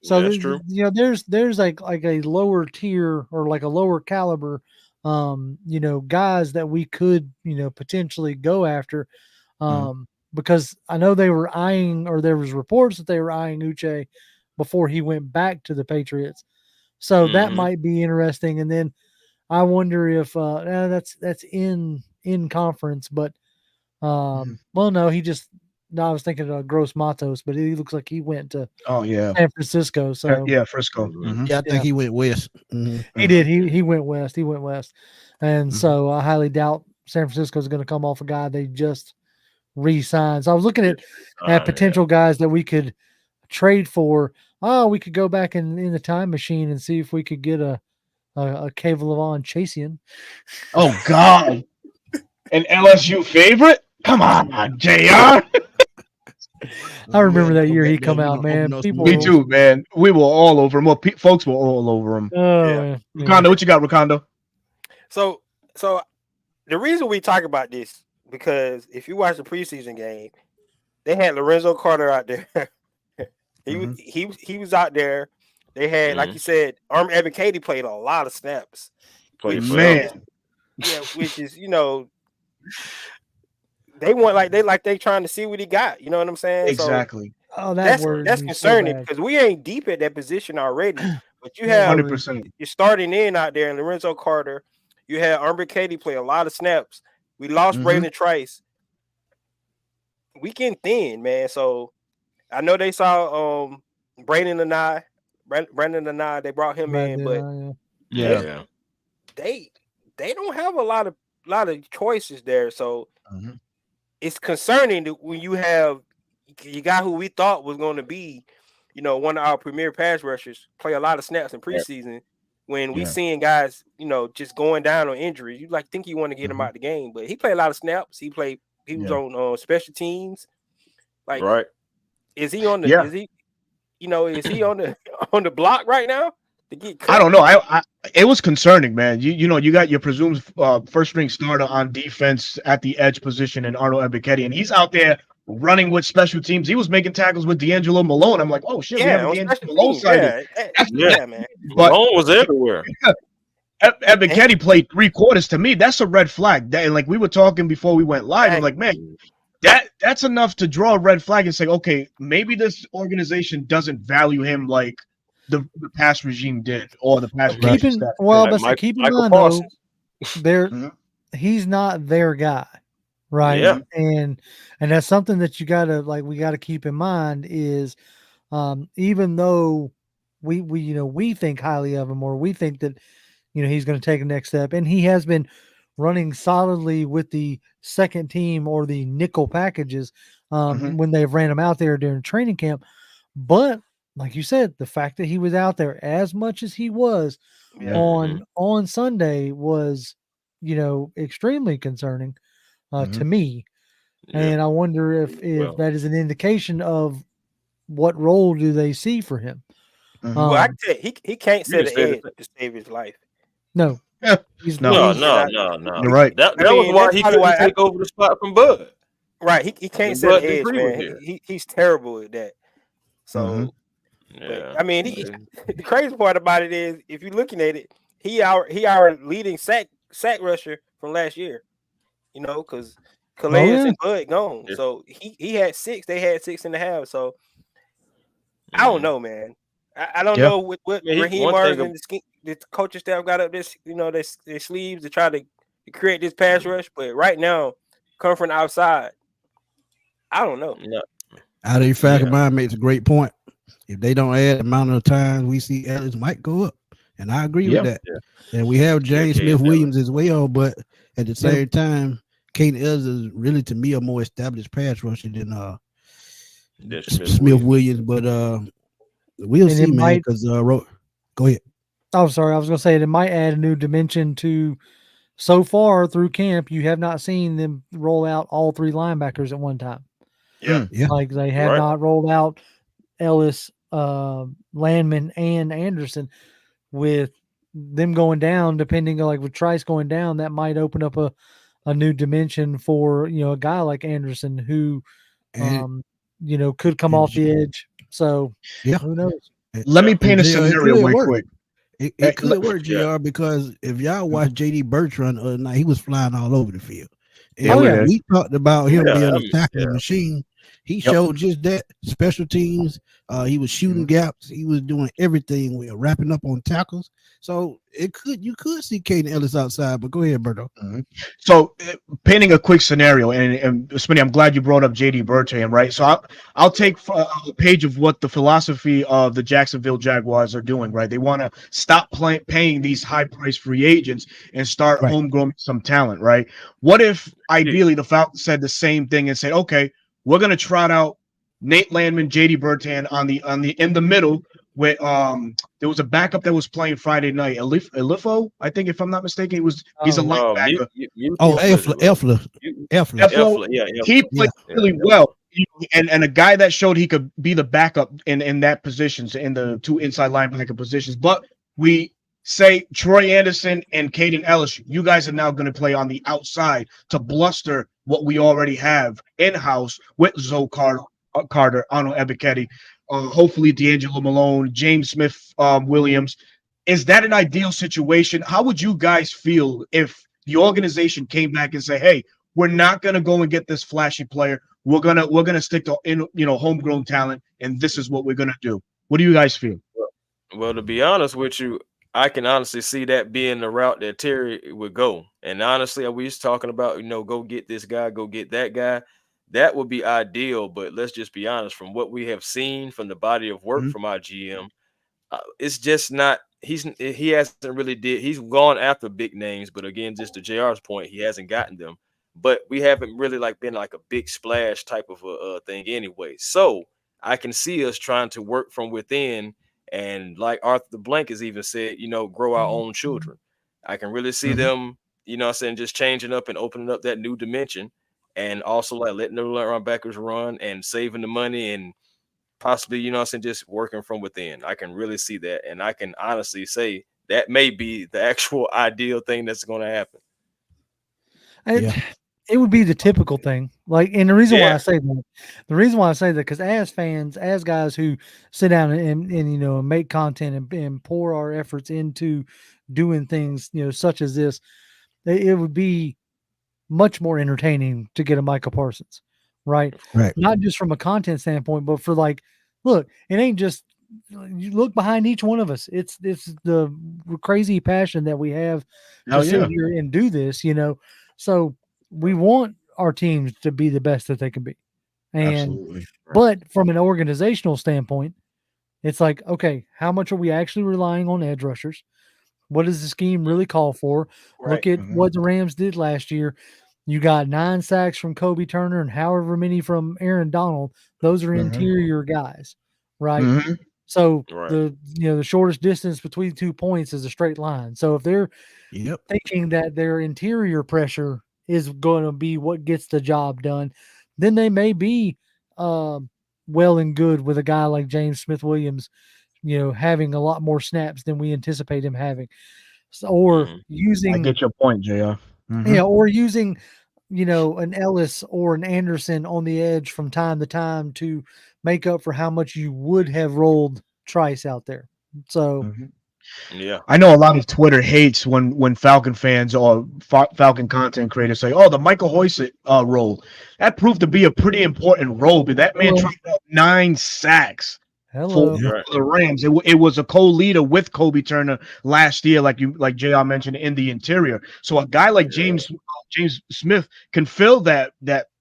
So that's true. There's like a lower tier or like a lower caliber, guys that we could potentially go after, because I know they were eyeing, or there was reports that they were eyeing Uche before he went back to the Patriots. So that might be interesting. And then I wonder if that's in conference, but well, no, I was thinking of Gross Matos, but he looks like he went to San Francisco. So Frisco. Yeah, I think he went west. He did. He went west. And so I highly doubt San Francisco is going to come off a guy they just re-signed. So I was looking at potential guys that we could trade for. Oh, we could go back in the time machine and see if we could get a Kavalavan Chasian. Oh God, an LSU favorite? Come on, JR. I remember that year he come out, man. Me too, man. We were all over him. Well, folks were all over him. Oh, Ricondo, what you got, Ricondo? So the reason we talk about this, because if you watch the preseason game, they had Lorenzo Carter out there. He was out there. They had, like you said, Evan Katie played a lot of snaps. Man. Yeah, which is, they trying to see what he got. You know what I'm saying? Exactly. So, that's concerning because we ain't deep at that position already. But you have 100%. You're starting in out there, and Lorenzo Carter. You had Umber Katie play a lot of snaps. We lost Braden Trice. We getting thin, man. So I know they saw Brandon and I. They brought him in, but they don't have a lot of choices there. So it's concerning that when you got who we thought was going to be, one of our premier pass rushers, play a lot of snaps in preseason. When we seeing guys, just going down on injuries, you think you want to get him out the game, but he played a lot of snaps. He was on special teams. Is he on the? Is he? Is he on the block right now to get cut? I don't know. It was concerning, man. You got your presumed first string starter on defense at the edge position in Arnold Ebiketie, and he's out there running with special teams. He was making tackles with D'Angelo Malone. I'm like, oh shit, we have D'Angelo Malone sighting. Yeah, man. But Malone was everywhere. Ebiketie played 3 quarters. To me, that's a red flag. Like we were talking before we went live. I'm like, man, that's enough to draw a red flag and say, okay, maybe this organization doesn't value him like the past regime did, or the past regime. Keep in mind though, he's not their guy, right? Yeah. And that's something that we gotta keep in mind is, even though we think highly of him, or we think that he's going to take a next step, and he has been running solidly with the second team or the nickel packages when they've ran him out there during training camp. But like you said, the fact that he was out there as much as he was on Sunday was, extremely concerning to me. Yeah. And I wonder if that is an indication of what role do they see for him. Well, I can tell you, he can't set an edge to save his life. No. No. You're right. That was why he couldn't take over the spot from Bud. Right. He can't set an edge, man. He's terrible at that. So, the crazy part about it is, if you're looking at it, he our leading sack rusher from last year. Because Calais and Bud gone. Yeah. So he had 6. They had 6.5. So I don't know, man. I don't know what Raheem Morris and the coaching staff got up this, their sleeves to try to create this pass rush. But right now, coming from the outside, I don't know. Yeah. Out of your Falcon mind makes a great point. If they don't add the amount of times we see Ellis might go up. And I agree with that. Yeah. And we have James Smith-Williams as well, but at the same time, Caden Ellis is really, to me, a more established pass rusher than Smith-Williams. But we'll see, man, because go ahead. Oh, sorry. I was going to say it might add a new dimension to, so far through camp, you have not seen them roll out all three linebackers at one time. Yeah. Like they have not rolled out Ellis, Landman, and Anderson. With them going down, depending on, like with Trice going down, that might open up a new dimension for, a guy like Anderson who, could come off the edge. So who knows? Let me paint a scenario real quick. It could work, JR, because if y'all watch JD Bertrand the other night, he was flying all over the field. And we talked about him being a tackling machine. He showed just that. Special teams. He was shooting gaps. He was doing everything. We were wrapping up on tackles. So you could see Caden Ellis outside. But go ahead, Berto. So painting a quick scenario, and Smitty, I'm glad you brought up JD Bertrand, right? So I'll take a page of what the philosophy of the Jacksonville Jaguars are doing, right? They want to stop paying these high-priced free agents and start homegrown some talent, right? What if ideally the Falcons said the same thing and said, okay, we're gonna trot out Nate Landman, JD Bertrand in the middle with there was a backup that was playing Friday night. Elifo, I think, if I'm not mistaken, he's a linebacker. Elfler. Yeah. He played really well. And a guy that showed he could be the backup in that positions, in the two inside linebacker positions. But we say Troy Anderson and Caden Ellis, you guys are now going to play on the outside to bluster what we already have in-house with Zoe Carter, Arnold Ebiketie, hopefully D'Angelo Malone, James Smith-Williams. Is that an ideal situation? How would you guys feel if the organization came back and say, hey, we're not going to go and get this flashy player. We're gonna stick to homegrown talent, and this is what we're going to do. What do you guys feel? Well, to be honest with you, I can honestly see that being the route that Terry would go. And honestly, we was talking about, go get this guy, go get that guy. That would be ideal. But let's just be honest, from what we have seen from the body of work from our GM, it's just not. He hasn't really he's gone after big names, but again, just to JR's point, he hasn't gotten them. But we haven't really been like a big splash type of a thing anyway. So I can see us trying to work from within. And like Arthur Blank has even said, grow our own children. I can really see them, just changing up and opening up that new dimension, and also letting the linebackers run and saving the money and possibly, just working from within. I can really see that. And I can honestly say that may be the actual ideal thing that's going to happen. It would be the typical thing. And the reason why I say that, because as fans, as guys who sit down and make content and pour our efforts into doing things, such as this, it would be much more entertaining to get a Micah Parsons, right? Not just from a content standpoint, but for look, it ain't just, you look behind each one of us. It's the crazy passion that we have to sit here and do this, So we want our teams to be the best that they can be. But from an organizational standpoint, it's okay, how much are we actually relying on edge rushers? What does the scheme really call for? Look at what the Rams did last year. You got 9 sacks from Kobe Turner and however many from Aaron Donald. Those are interior guys, right? So the shortest distance between 2 points is a straight line. So if they're thinking that their interior pressure is going to be what gets the job done, then they may be well and good with a guy like James Smith-Williams, having a lot more snaps than we anticipate him having. So, or using, I get your point, JR. Or using, an Ellis or an Anderson on the edge from time to time to make up for how much you would have rolled Trice out there. So I know a lot of Twitter hates when Falcon fans or Falcon content creators say, "Oh, the Michael Hoyt role." That proved to be a pretty important role, but that man tried out 9 sacks Hello. for the Rams. It was a co-leader with Kobe Turner last year, like JR mentioned, in the interior. So a guy like James Smith can fill that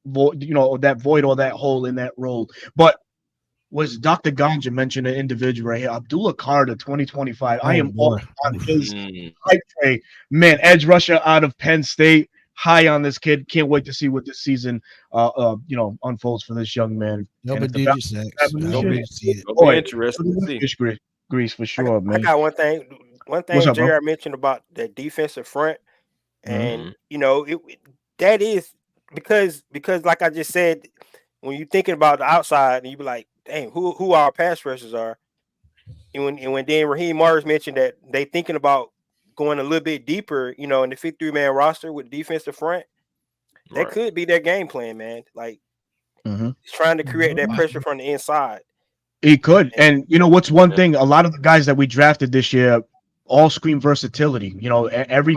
void, that void or that hole in that role. But was Dr. Ganja mentioned an individual right here, Abdullah Carter, 2025. I am all on his hype train. Man, edge rusher out of Penn State. High on this kid. Can't wait to see what this season unfolds for this young man. Double-digit sacks. It'll be interesting to see. Grease for sure, man. I got one thing. What's up, JR bro? mentioned about the defensive front, and Mm-hmm. that is because like I just said, when you're thinking about the outside, and you be like, "Dang, who our pass rushers are?" And when Dan Raheem Morris mentioned that they thinking about going a little bit deeper, in the 53-man roster with defensive front, that could be their game plan, man. Like trying to create that pressure from the inside. He could. And you know what's one thing? A lot of the guys that we drafted this year all scream versatility. Every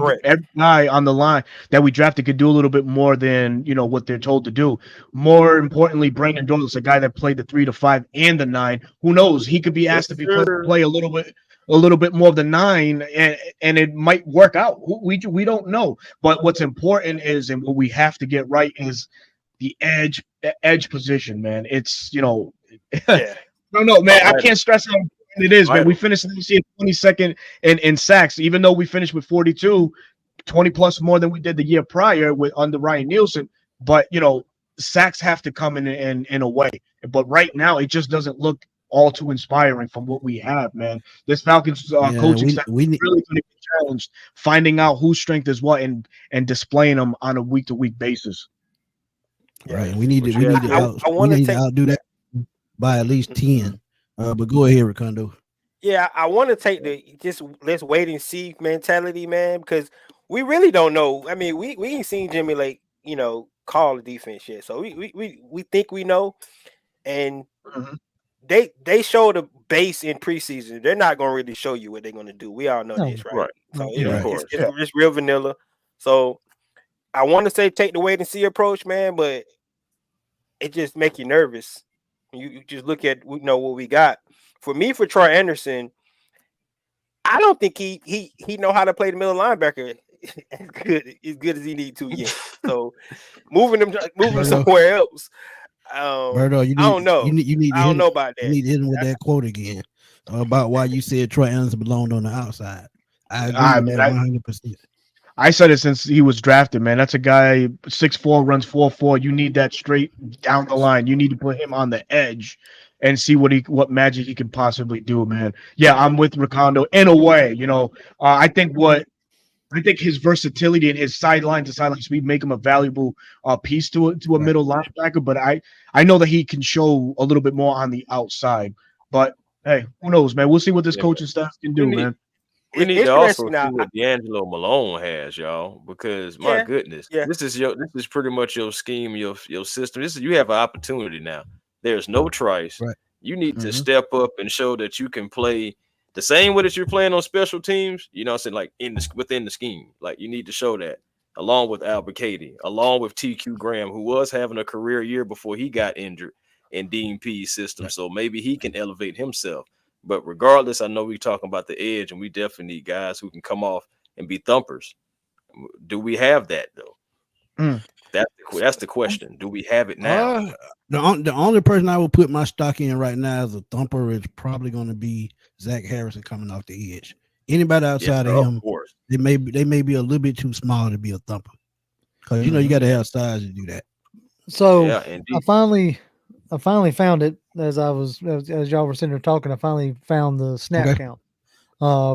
guy on the line that we drafted could do a little bit more than what they're told to do. More importantly, Brandon Douglas, a guy that played the 3 to 5 and the 9. Who knows? He could be asked to play a little bit more of the 9, and it might work out. We don't know. But what's important is, and what we have to get right is the edge position, man. It's No, man. I can't stress how important it is, man. We finished this year 22nd in sacks, even though we finished with 42, 20 plus more than we did the year prior under Ryan Nielsen. But sacks have to come in a way. But right now, it just doesn't look all too inspiring from what we have, man. This Falcons coaching staff is really going to be challenged finding out whose strength is what and displaying them on a week-to-week basis. Right. We need to outdo that by at least 10. But go ahead, Ricondo. Yeah, I want to take the let's wait and see mentality, man, because we really don't know. I mean, we ain't seen Jimmy Lake, call the defense yet. So we think we know, and they show the base in preseason. They're not going to really show you what they're going to do. We all know this, right? So it's real vanilla. So I want to say take the wait and see approach, man, but it just make you nervous. You just look at what we got. For me, for Troy Anderson, I don't think he know how to play the middle linebacker as good as he need to yet. So moving somewhere else. Berto, I don't know. I don't know about that. You need to hit him with that quote again about why you said Troy Anderson belonged on the outside. I agree with that 100%. I said it since he was drafted, man. That's a guy 6'4", runs 4.4. You need that straight down the line. You need to put him on the edge and see what magic he can possibly do, man. Yeah, I'm with Ricondo in a way. I think his versatility and his sideline to sideline speed make him a valuable piece to a middle linebacker. But I know that he can show a little bit more on the outside. But hey, who knows, man? We'll see what this coaching staff can do, man. We need to also see what D'Angelo Malone has, y'all, because my goodness, this is pretty much your scheme, your system. You have an opportunity now. There's no Trice. Right. You need to step up and show that you can play the same way that you're playing on special teams. You know what I'm saying? Like within the scheme. Like you need to show that, along with Albert Katie, along with TQ Graham, who was having a career year before he got injured in Dean P's system. Right. So maybe he can elevate himself. But regardless, I know we're talking about the edge, and we definitely need guys who can come off and be thumpers. Do we have that, though? That's the question. Do we have it now? The only person I would put my stock in right now as a thumper is probably going to be Zach Harrison coming off the edge. Anybody outside of him, they may be a little bit too small to be a thumper. Because, you got to have size to do that. So I finally found it as y'all were sitting there talking. I finally found the snap count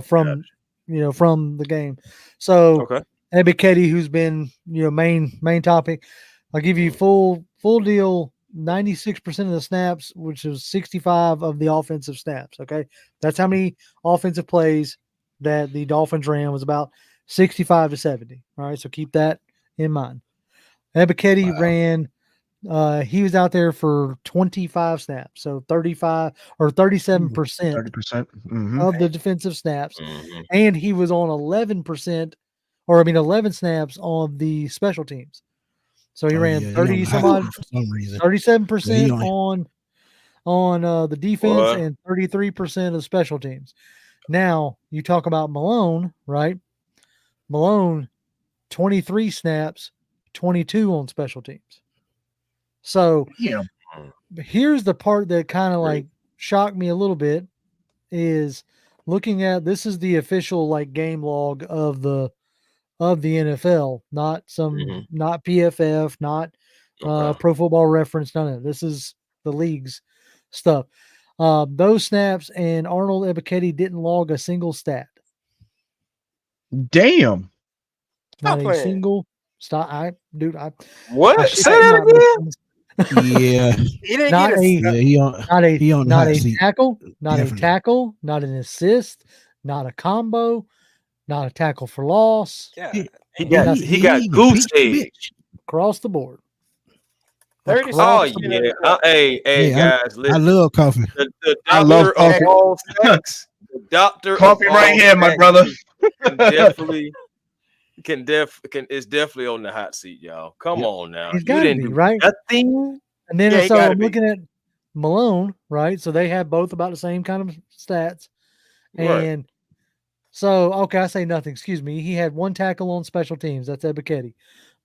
from the game. So Ebiketie, who's been main topic, I'll give you full deal. 96% of the snaps, which is 65 of the offensive snaps. Okay, that's how many offensive plays that the Dolphins ran, was about 65 to 70. All right, so keep that in mind. Ebiketie ran. He was out there for 25 snaps, so 35 or 37%, 30% of the defensive snaps, and he was on 11%, 11 snaps on the special teams. So he ran 37% on the defense and 33% of special teams. Now, you talk about Malone, right? Malone, 23 snaps, 22 on special teams. So here's the part that kind of like shocked me a little bit is looking at this is the official like game log of the NFL, not not PFF, not Pro Football Reference, none of it. This is the league's stuff. Those snaps and Arnold Ebiketie didn't log a single stat. Damn. Not a single stop. What? Say that again. Yeah. He didn't get not a tackle, not a tackle, not an assist, not a combo, not a tackle for loss. Yeah. He got goose egg across the board. 30 oh yeah. Hey guys, listen. I love coffee. I love coffee. The doctor coffee right here, my brother. Is definitely on the hot seat, y'all. Come on now. He's got to be, right? Nothing. And then so I'm looking at Malone, right? So they have both about the same kind of stats. And so, okay, I say nothing. Excuse me. He had 1 tackle on special teams. That's Ebiketie.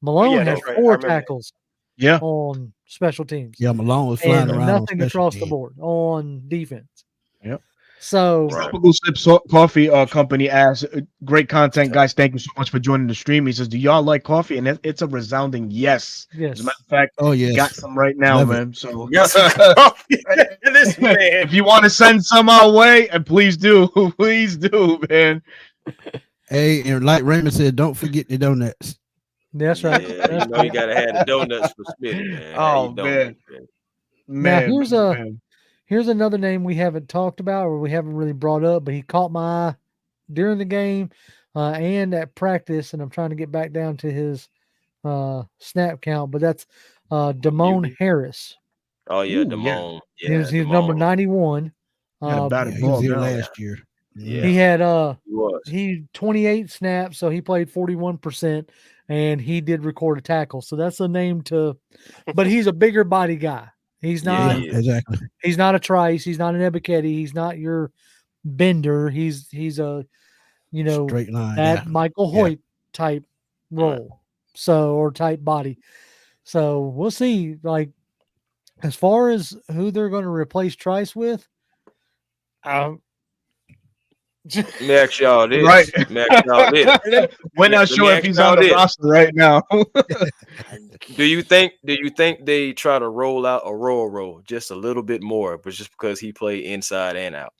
Malone has 4 tackles on special teams. Yeah, Malone was flying around. Nothing across the board on defense. Yep. So, Tropical Sip Coffee Company asks, great content, guys. Thank you so much for joining the stream. He says, do y'all like coffee? And it's a resounding yes. Yes. As a matter of fact, got some right now, man. So, if you want to send some our way, and please do, man. Hey, and like Raymond said, don't forget the donuts. That's right. Yeah, you gotta have the donuts for Smitty, man. Oh man. Here's another name we haven't talked about or we haven't really brought up, but he caught my eye during the game and at practice, and I'm trying to get back down to his snap count, but that's Damone Harris. Oh yeah, Damone. Yeah, he was number 91. He was here last year. Yeah. He had he 28 snaps, so he played 41%, and he did record a tackle. So that's a name to, but he's a bigger body guy. He's not exactly. He's not a Trice. He's not an Ebiketie. He's not your Bender. He's a straight line, that Michael Hoyt type role, or type body. So we'll see. Like as far as who they're going to replace Trice with, Max y'all this. Right. Max y'all this. We're not sure if he's on the roster right now. Do you think they try to roll out a roll just a little bit more, but just because he played inside and out?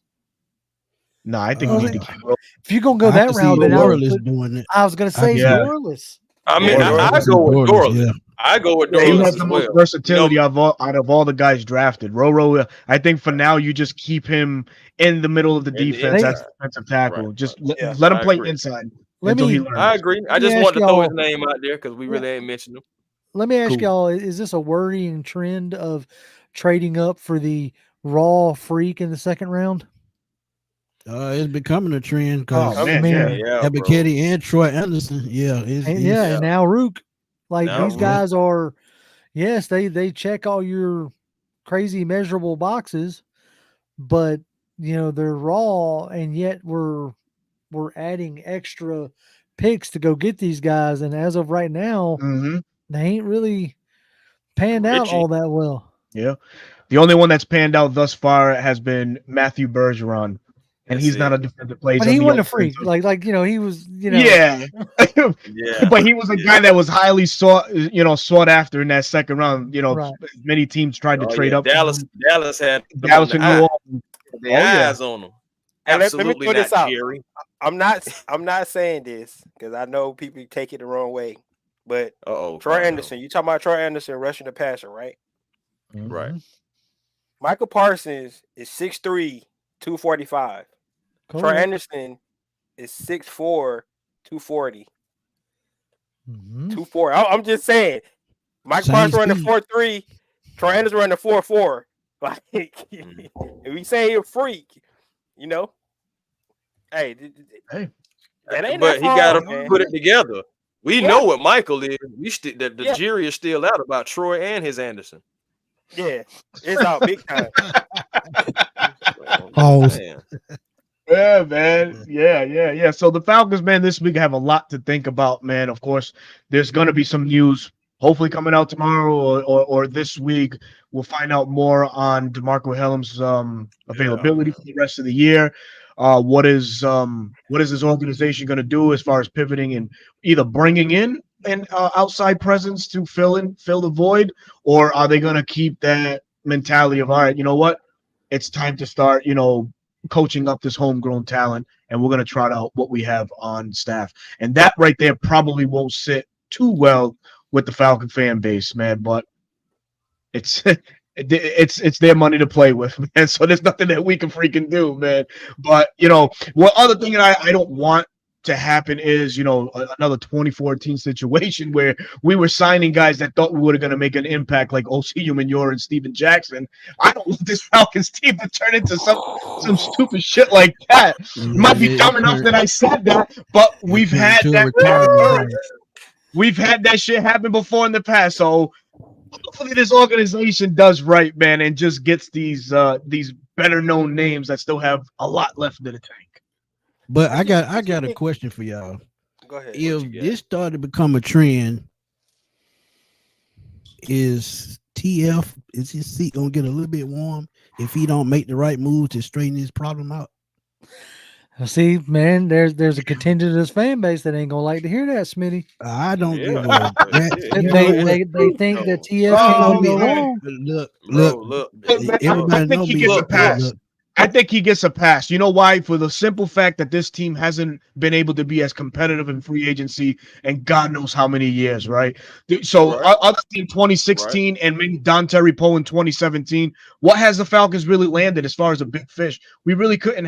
No, I think we need to keep rolling. If you're gonna go that route, then I was gonna say Dorless. I mean, I go with Dorless. Yeah. I go with Dorless. He has the most versatility out of all the guys drafted. Roro, I think for now you just keep him in the middle of the defense as defensive tackle. Right. Just let him play inside. I agree. I just want to throw his name out there because we really ain't mentioned him. Let me ask y'all: is this a worrying trend of trading up for the raw freak in the second round? It's becoming a trend because Ebiketie and Troy Anderson, and now Rook, these guys are, they check all your crazy measurable boxes, but they're raw, and yet we're adding extra picks to go get these guys, and as of right now, they ain't really panned out all that well. Yeah, the only one that's panned out thus far has been Matthew Bergeron. And he's not a defensive player. But he wasn't a freak. He was, Yeah. But he was a guy that was highly sought after in that second round. Many teams tried to trade up. Dallas had Dallas and New Orleans. The eyes on him. Absolutely let me put this out. Jerry. I'm not saying this because I know people take it the wrong way. But Troy Anderson, you talking about Troy Anderson rushing the passer, right? Mm-hmm. Right. Michael Parsons is 6'3", 245. Cool. Troy Anderson is 6'4", 240. 240. I'm just saying. Mike Parsons running 4.3. Troy Anderson running 4.4. Like, if we say you're a freak, hey. That ain't but he got to put it together. We know what Michael is. The jury is still out about Troy and his Anderson. Yeah, it's out big time. Pause. Man. Yeah, man. Yeah. So the Falcons, man, this week have a lot to think about, man. Of course, there's gonna be some news hopefully coming out tomorrow or this week. We'll find out more on DeMarco Helm's availability for the rest of the year. What is this organization gonna do as far as pivoting and either bringing in an outside presence to fill the void, or are they gonna keep that mentality of, all right, you know what? It's time to start, coaching up this homegrown talent, and we're going to trot out what we have on staff. And that right there probably won't sit too well with the Falcon fan base, man. But it's it's their money to play with, man. So there's nothing that we can freaking do, man. But one other thing that I don't want to happen is another 2014 situation where we were signing guys that thought we were going to make an impact, like O.C. Umenyiora and Steven Jackson. I don't want this Falcons team to turn into some stupid shit like that. Might be dumb enough that I said that, but we've had that. We've had that shit happen before in the past. So hopefully this organization does right, man, and just gets these better known names that still have a lot left in the tank. But I got a question for y'all. Go ahead. If this started to become a trend, is his seat gonna get a little bit warm if he don't make the right move to straighten his problem out? See, man, there's a contingent of this fan base that ain't gonna like to hear that, Smitty. I don't Yeah. know that. They think that TF can't go wrong. Look. Everybody know me. Gets a pass. I think he gets a pass. You know why? For the simple fact that this team hasn't been able to be as competitive in free agency and God knows how many years, right? So other than 2016 and maybe Don Terry Poe in 2017, what has the Falcons really landed as far as a big fish? We really couldn't.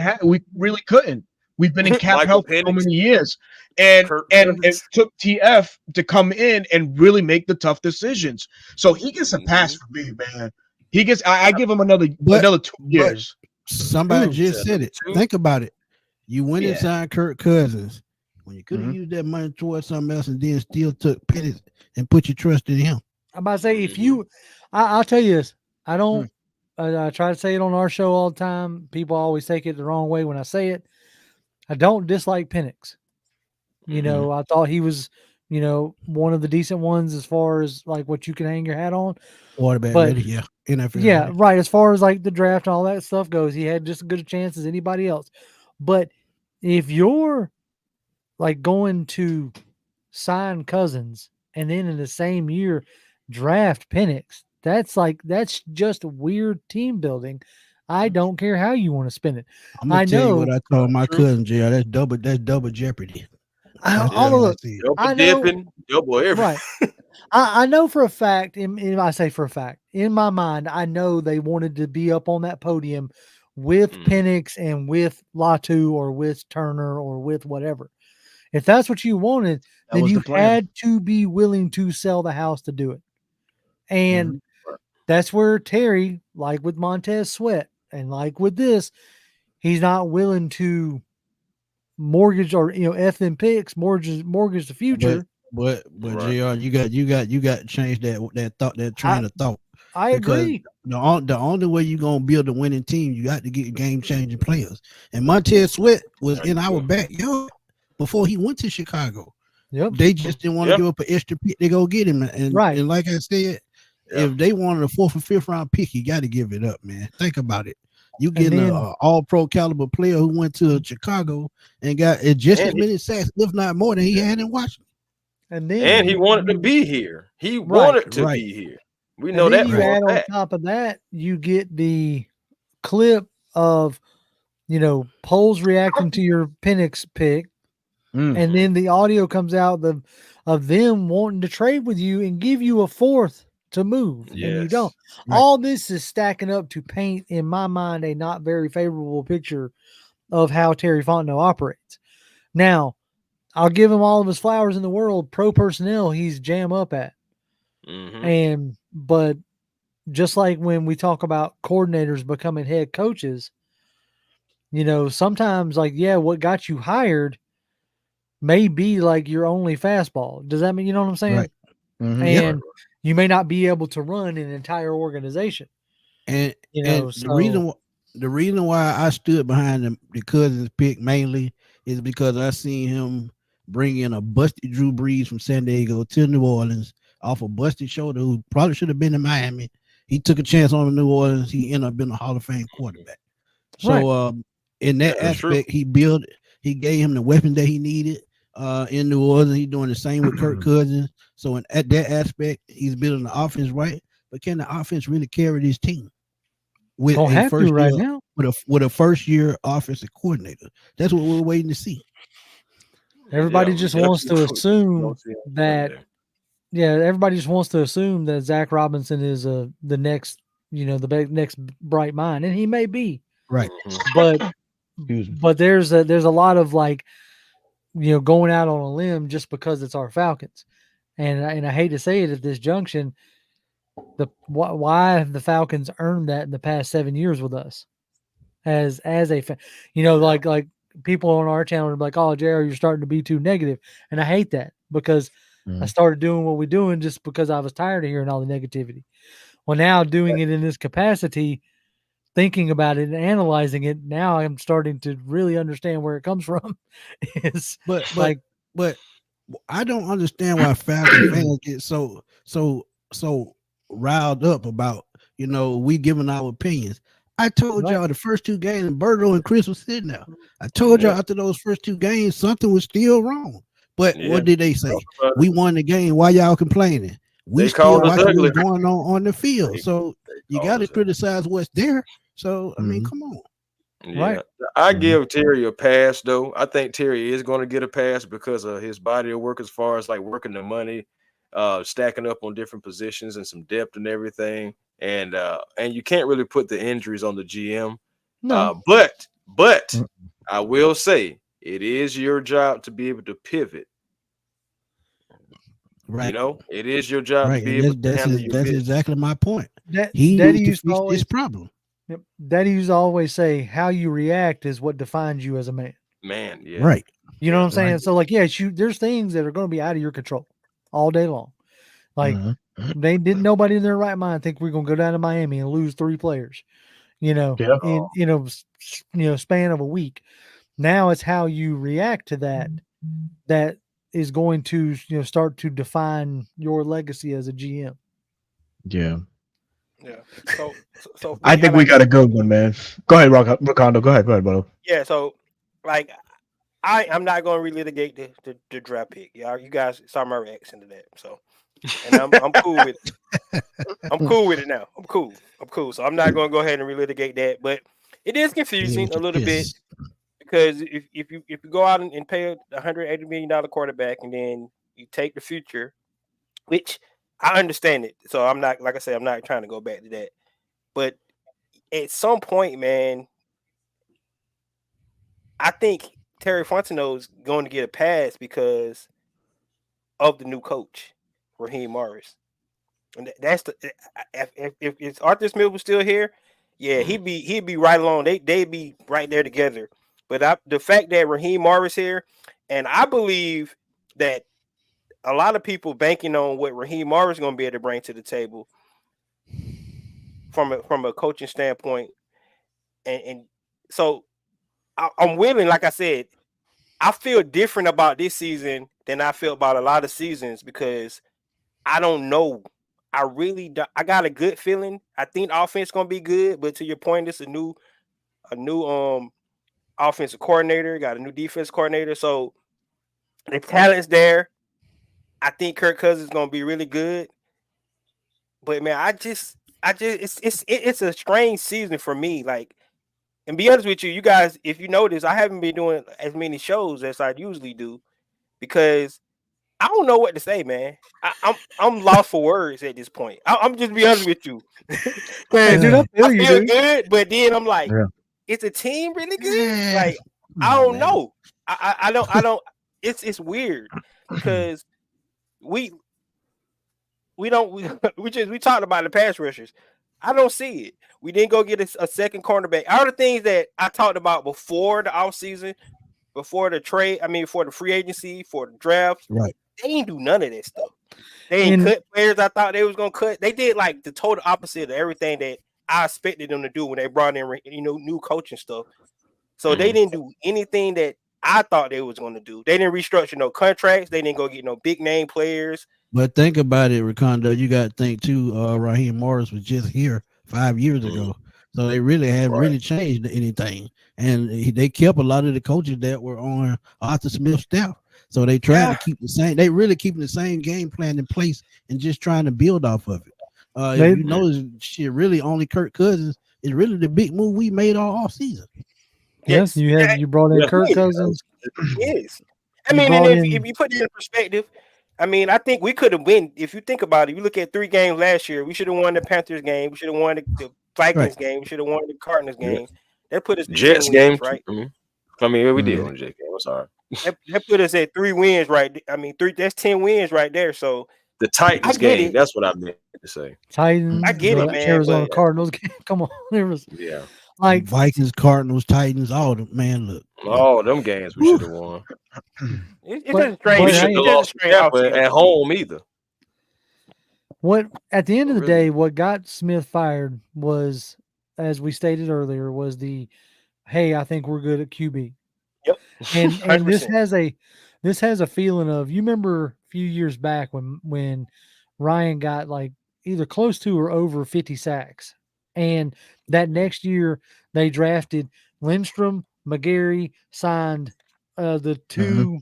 We've been in cap hell for so many years, and it took TF to come in and really make the tough decisions. So he gets a pass for me, man. He gets. I give him another 2 years. Somebody just said it. Think about it. You went and signed Kirk Cousins when you could have used that money towards something else and then still took pennies and put your trust in him. I'm about to say, if you, I'll tell you this. I don't. I try to say it on our show all the time. People always take it the wrong way when I say it. I don't dislike Penix. I thought he was, one of the decent ones as far as like what you can hang your hat on. Quarterback, NFL. Yeah, right. As far as like the draft and all that stuff goes, he had just as good a chance as anybody else. But if you're like going to sign Cousins and then in the same year draft Penix, that's just weird team building. I don't care how you want to spin it. I'm gonna tell you what I told my cousin, JR. That's double jeopardy. Double dipping, double everything. Right. I know for a fact, I say for a fact, in my mind, I know they wanted to be up on that podium with Penix and with Latu or with Turner or with whatever. If that's what you wanted, then you had to be willing to sell the house to do it. And that's where Terry, like with Montez Sweat and like with this, he's not willing to mortgage or F them picks, mortgage the future. But JR, you got to change that train of thought. I agree. The only way you're gonna build a winning team, you got to get game changing players. And Montez Sweat was in our backyard before he went to Chicago. Yep. They just didn't want to give up an extra pick to go get him. And like I said, if they wanted a 4th or 5th round pick, you got to give it up, man. Think about it. You getting an all-pro caliber player who went to Chicago and got just as many sacks, if not more, than he had in Washington. And he wanted to be here. He wanted to be here. We know that. You add on top of that, you get the clip of, polls reacting to your Penix pick, and then the audio comes out of them wanting to trade with you and give you a 4th to move, and you don't. Right. All this is stacking up to paint, in my mind, a not very favorable picture of how Terry Fontenot operates. Now, I'll give him all of his flowers in the world. Pro personnel, he's jam up at. But just like when we talk about coordinators becoming head coaches, sometimes what got you hired may be like your only fastball. Does that mean, you know what I'm saying? Right. you may not be able to run an entire organization. And So the reason why I stood behind the Cousins pick mainly is because I seen him bring in a busted Drew Brees from San Diego to New Orleans off a busted shoulder, who probably should have been in Miami. He took a chance on New Orleans. He ended up being a Hall of Fame quarterback. So in that aspect, he gave him the weapon that he needed in New Orleans. He's doing the same with Kirk Cousins. So at that aspect, he's building the offense right. But can the offense really carry this team with a first year now with a first year offensive coordinator? That's what we're waiting to see. Everybody just wants to assume that. Yeah, everybody just wants to assume that Zach Robinson is the next, the next bright mind, and he may be. Right. But there's a lot of like, going out on a limb just because it's our Falcons, and I hate to say it at this junction, why have the Falcons earned that in the past 7 years with us, as a like people on our channel are like, oh, Jerry, you're starting to be too negative, and I hate that because I started doing what we're doing just because I was tired of hearing all the negativity. Well, now doing it in this capacity, thinking about it and analyzing it, now I'm starting to really understand where it comes from. But I don't understand why Falcon fans get so riled up about, we giving our opinions. I told y'all the first two games, and Berto and Chris was sitting there. I told y'all after those first two games, something was still wrong. But what did they say? We won the game. Why y'all complaining? We still watching what's going on the field. So you got to criticize what's there. So, I mean, come on. Yeah. Right. I give Terry a pass, though. I think Terry is going to get a pass because of his body of work as far as like working the money, stacking up on different positions and some depth and everything. And you can't really put the injuries on the GM. No. But I will say it is your job to be able to pivot. Right. It is your job to be able to handle your business. Exactly my point. He needs to fix this problem. Daddy used to always say, how you react is what defines you as a man. Man, yeah. Right. You know what I'm saying? Right. So, like, there's things that are going to be out of your control all day long. Like, nobody in their right mind think we're going to go down to Miami and lose 3 players, in span of a week. Now it's how you react to that is going to, start to define your legacy as a GM. Yeah. Yeah. So I think we got a good one, man. Go ahead, Rocondo. Go ahead, bro. Yeah. So, like, I'm not going to relitigate the draft pick. You guys saw my reaction to that. So, and I'm cool with it. I'm cool with it now. I'm cool. So I'm not going to go ahead and relitigate that. But it is confusing a little bit because if you go out and pay a $180 million quarterback and then you take the future, which I understand it. So I'm not, like I said, I'm not trying to go back to that. But at some point, man, I think Terry Fontenot is going to get a pass because of the new coach, Raheem Morris. And that's if Arthur Smith was still here, yeah, he'd be right along. They'd be right there together. But the fact that Raheem Morris here, and I believe that a lot of people banking on what Raheem Morris is going to be able to bring to the table from a coaching standpoint, and so I'm willing. Like I said, I feel different about this season than I feel about a lot of seasons because I don't know. I got a good feeling. I think the offense is going to be good, but to your point, it's a new offensive coordinator, got a new defense coordinator, so the talent's there. I think Kirk Cousins is gonna be really good, but man, it's a strange season for me. Like, and be honest with you guys, if you notice, I haven't been doing as many shows as I usually do because I don't know what to say, man. I'm lost for words at this point. I'm just be honest with you. I feel good, but then I'm like, is the team really good? Like, I don't know. I don't. It's weird because. We talked about the pass rushers. I don't see it. We didn't go get a second cornerback. All the things that I talked about before the offseason, before the trade, for the free agency, for the draft, right? They ain't do none of that stuff. They didn't cut players I thought they was gonna cut. They did like the total opposite of everything that I expected them to do when they brought in new coaching stuff. So they didn't do anything that I thought they was going to do. They didn't restructure no contracts. They didn't go get no big name players. But think about it, Ricondo. You got to think too. Raheem Morris was just here 5 years ago, so they really haven't really changed anything. And they kept a lot of the coaches that were on Arthur Smith's staff. So they tried to keep the same. They really keeping the same game plan in place and just trying to build off of it. If you notice, shit, really only Kirk Cousins is really the big move we made all season. Yes, you brought in Kirk Cousins. Yes, I mean, and if you put it in perspective, I mean, I think we could have won. If you think about it, you look at 3 games last year. We should have won the Panthers game. We should have won the Vikings game. We should have won the Cardinals game. That put us Jets game, right? I mean, we did win the Jets game. I'm sorry. That put us at 3 wins, right? I mean, that's 10 wins right there. So the Titans game. That's what I meant to say. Titans. I get it, man. Arizona Cardinals game. Come on, there was like Vikings, Cardinals, Titans. All the man, look. All them games we should have won. It doesn't strain. We shouldn't have lost at home either. What at the end of the day, what got Smith fired was, as we stated earlier, was hey, I think we're good at QB. Yep. And this has a feeling of, you remember a few years back when Ryan got like either close to or over 50 sacks. And that next year they drafted Lindstrom, McGarry, signed the 2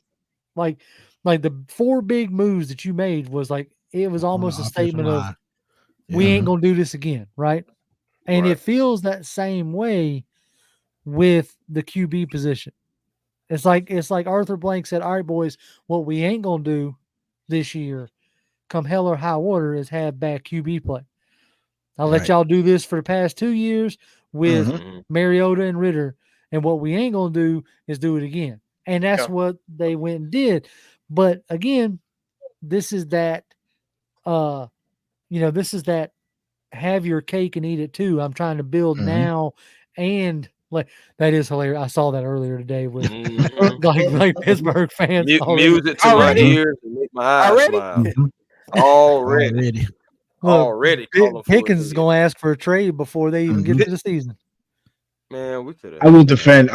like the 4 big moves that you made was like, it was almost a statement of we ain't gonna do this again, right? And it feels that same way with the QB position. It's like Arthur Blank said, all right, boys, what we ain't gonna do this year, come hell or high water, is have bad QB play. I'll let y'all do this for the past 2 years with Mariota and Ritter, and what we ain't gonna do is do it again. And that's what they went and did. But again, this is that this is that have your cake and eat it too. I'm trying to build now, and like that is hilarious. I saw that earlier today with like Pittsburgh fans. Music to my ears and make my eyes smile. Already. Pickens is gonna ask for a trade before they even get to the season. Man, we could have. I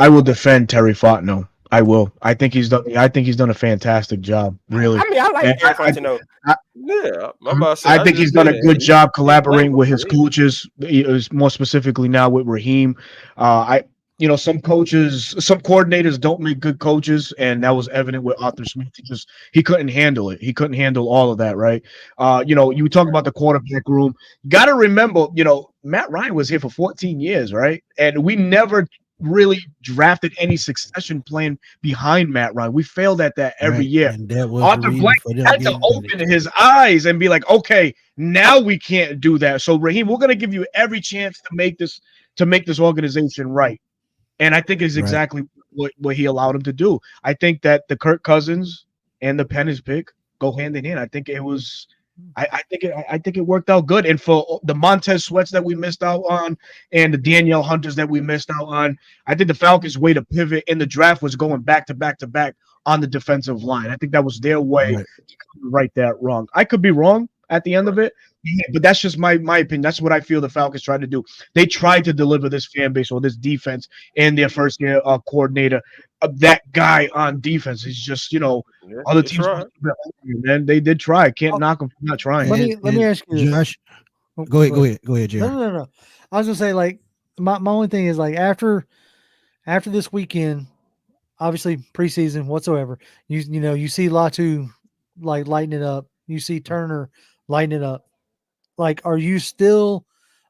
will defend Terry Fontenot. I will. I think he's done a fantastic job. Really. I mean, I like Terry Fontenot. I think he's done a good job collaborating with his coaches, more specifically now with Raheem. Some coordinators don't make good coaches, and that was evident with Arthur Smith. He couldn't handle it. He couldn't handle all of that, right? You talk about the quarterback room. You got to remember, Matt Ryan was here for 14 years, right? And we never really drafted any succession plan behind Matt Ryan. We failed at that every year. And that was Arthur Blank had to open his eyes and be like, okay, now we can't do that. So Raheem, we're going to give you every chance to make this organization right. And I think it's exactly what he allowed him to do. I think that the Kirk Cousins and the Pennis pick go hand in hand. I think it was I think it worked out good. And for the Montez Sweats that we missed out on and the Danielle Hunters that we missed out on, I think the Falcons' way to pivot in the draft was going back to back to back on the defensive line. I think that was their way to right that wrong. I could be wrong at the end of it, but that's just my opinion. That's what I feel the Falcons tried to do. They tried to deliver this fan base or this defense in their first year coordinator. That guy on defense is just, other teams, man, they did try. Can't knock them for not trying. Let me ask you, Josh. Go ahead, Jerry. No. I was gonna say, like, my only thing is, like, after this weekend, obviously preseason whatsoever, you see Latu like lighting it up. You see Turner lighting it up. Like, are you still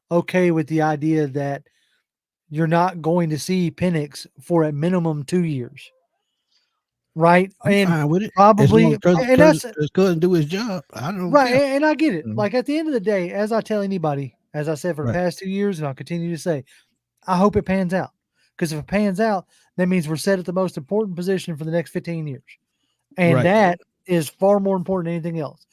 okay with the idea that you're not going to see Penix for at minimum 2 years? Right. I'm fine with it. Probably, and that's couldn't do his job. I don't right. And I get it. Like, at the end of the day, as I tell anybody, as I said for the past 2 years, and I'll continue to say, I hope it pans out. Because if it pans out, that means we're set at the most important position for the next 15 years. And that is far more important than anything else.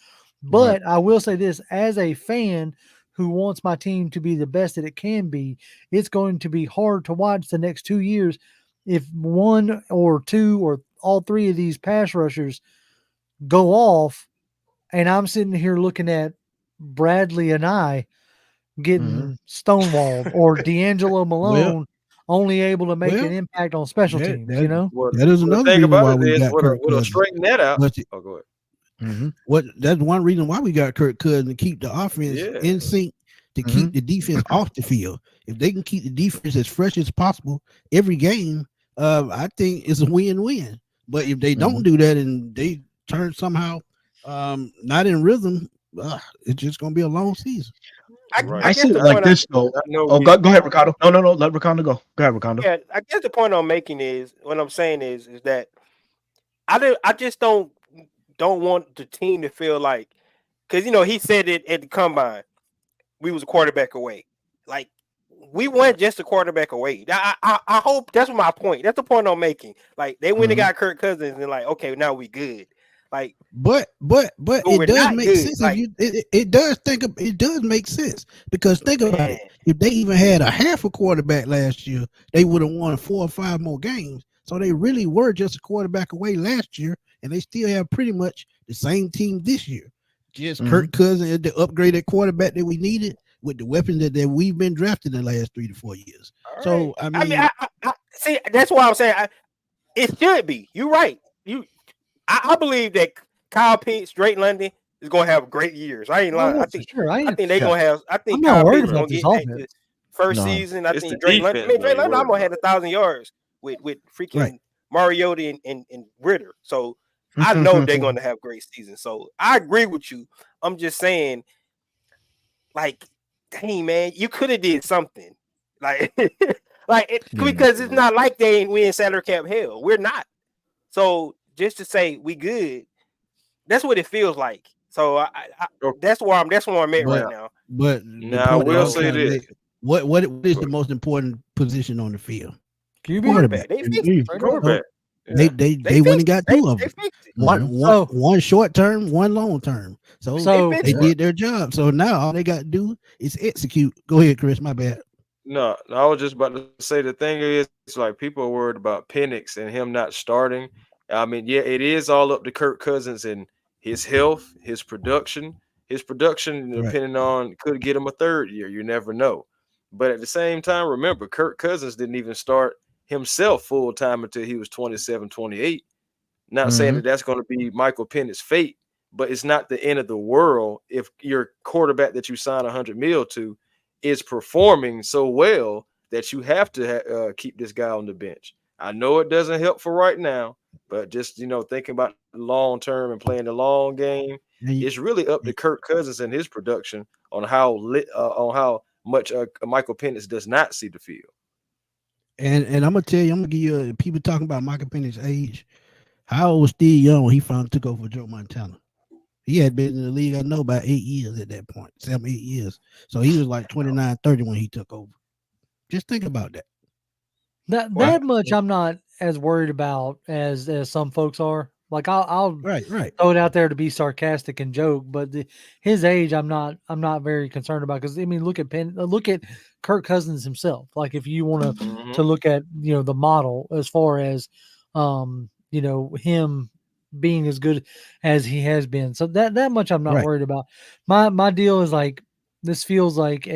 But I will say this, as a fan who wants my team to be the best that it can be, it's going to be hard to watch the next 2 years if 1 or 2 or all 3 of these pass rushers go off and I'm sitting here looking at Bradley and I getting stonewalled, or D'Angelo Malone only able to make an impact on special teams. That is another thing reason about why it we is got Kirk we'll Cousins. straighten that out. Go ahead. That's one reason why we got Kirk Cousins, to keep the offense in sync, to keep the defense off the field. If they can keep the defense as fresh as possible every game, I think it's a win-win. But if they don't do that and they turn somehow not in rhythm, it's just gonna be a long season. I see it like this though. Go ahead, Ricardo. No, let Ricardo go. Go ahead, Ricardo. Yeah, I guess the point I'm making is, what I'm saying is that I just don't want the team to feel like, because he said it at the combine, we was a quarterback away. Like, we weren't just a quarterback away. I hope that's my point. That's the point I'm making. Like, they went and got Kirk Cousins and like, okay, now we good. Like, but it does make sense. Like, it does make sense, because think about it. If they even had a half a quarterback last year, they would have won 4 or 5 more games. So they really were just a quarterback away last year, and they still have pretty much the same team this year. Just Kirk Cousins, the upgraded quarterback that we needed, with the weapons that we've been drafting in the last 3 to 4 years. Right. So I mean, I see. That's why I'm saying it should be. You're right. I believe that Kyle Pitts, Drake London is going to have great years. I ain't lying. I think they're going to have. I think Kyle Pitts is going to get his first season. I think Drake London. Drake London almost had 1,000 yards with freaking Mariota and Ritter. So I know they're going to have great seasons. So I agree with you. I'm just saying, like, dang, man, you could have did something, like, because it's not like we in salary cap hell. We're not. So just to say we good, that's what it feels like. So that's where I'm at right now. But now I will say this: what is the most important position on the field? Quarterback. Quarterback. They went and got 2 of them. One short term, one long term. So they did their job. So now all they got to do is execute. Go ahead, Chris. My bad. No, I was just about to say, the thing is, it's like people are worried about Penix and him not starting. I mean, yeah, it is all up to Kirk Cousins and his health, his production. Depending on, could get him a 3rd year. You never know. But at the same time, remember, Kirk Cousins didn't even start himself full time until he was 27, 28. Not saying that that's going to be Michael Penix's fate, but it's not the end of the world if your quarterback that you sign $100 million to is performing so well that you have to keep this guy on the bench. I know it doesn't help for right now, but just thinking about the long term and playing the long game, it's really up to Kirk Cousins and his production on how much Michael Penix does not see the field. And I'm gonna tell you, I'm gonna give you people talking about Michael Penix's age. How old was Steve Young when he finally took over for Joe Montana? He had been in the league, I know, about 8 years at that point, 7, 8 years. So he was like 29, 30 when he took over. Just think about that. That much I'm not as worried about as some folks are. Like I'll throw it out there to be sarcastic and joke, but his age I'm not very concerned about, because I mean look at Kirk Cousins himself. Like if you want to look at the model as far as him being as good as he has been, so that much I'm not worried about. My deal is like, this feels like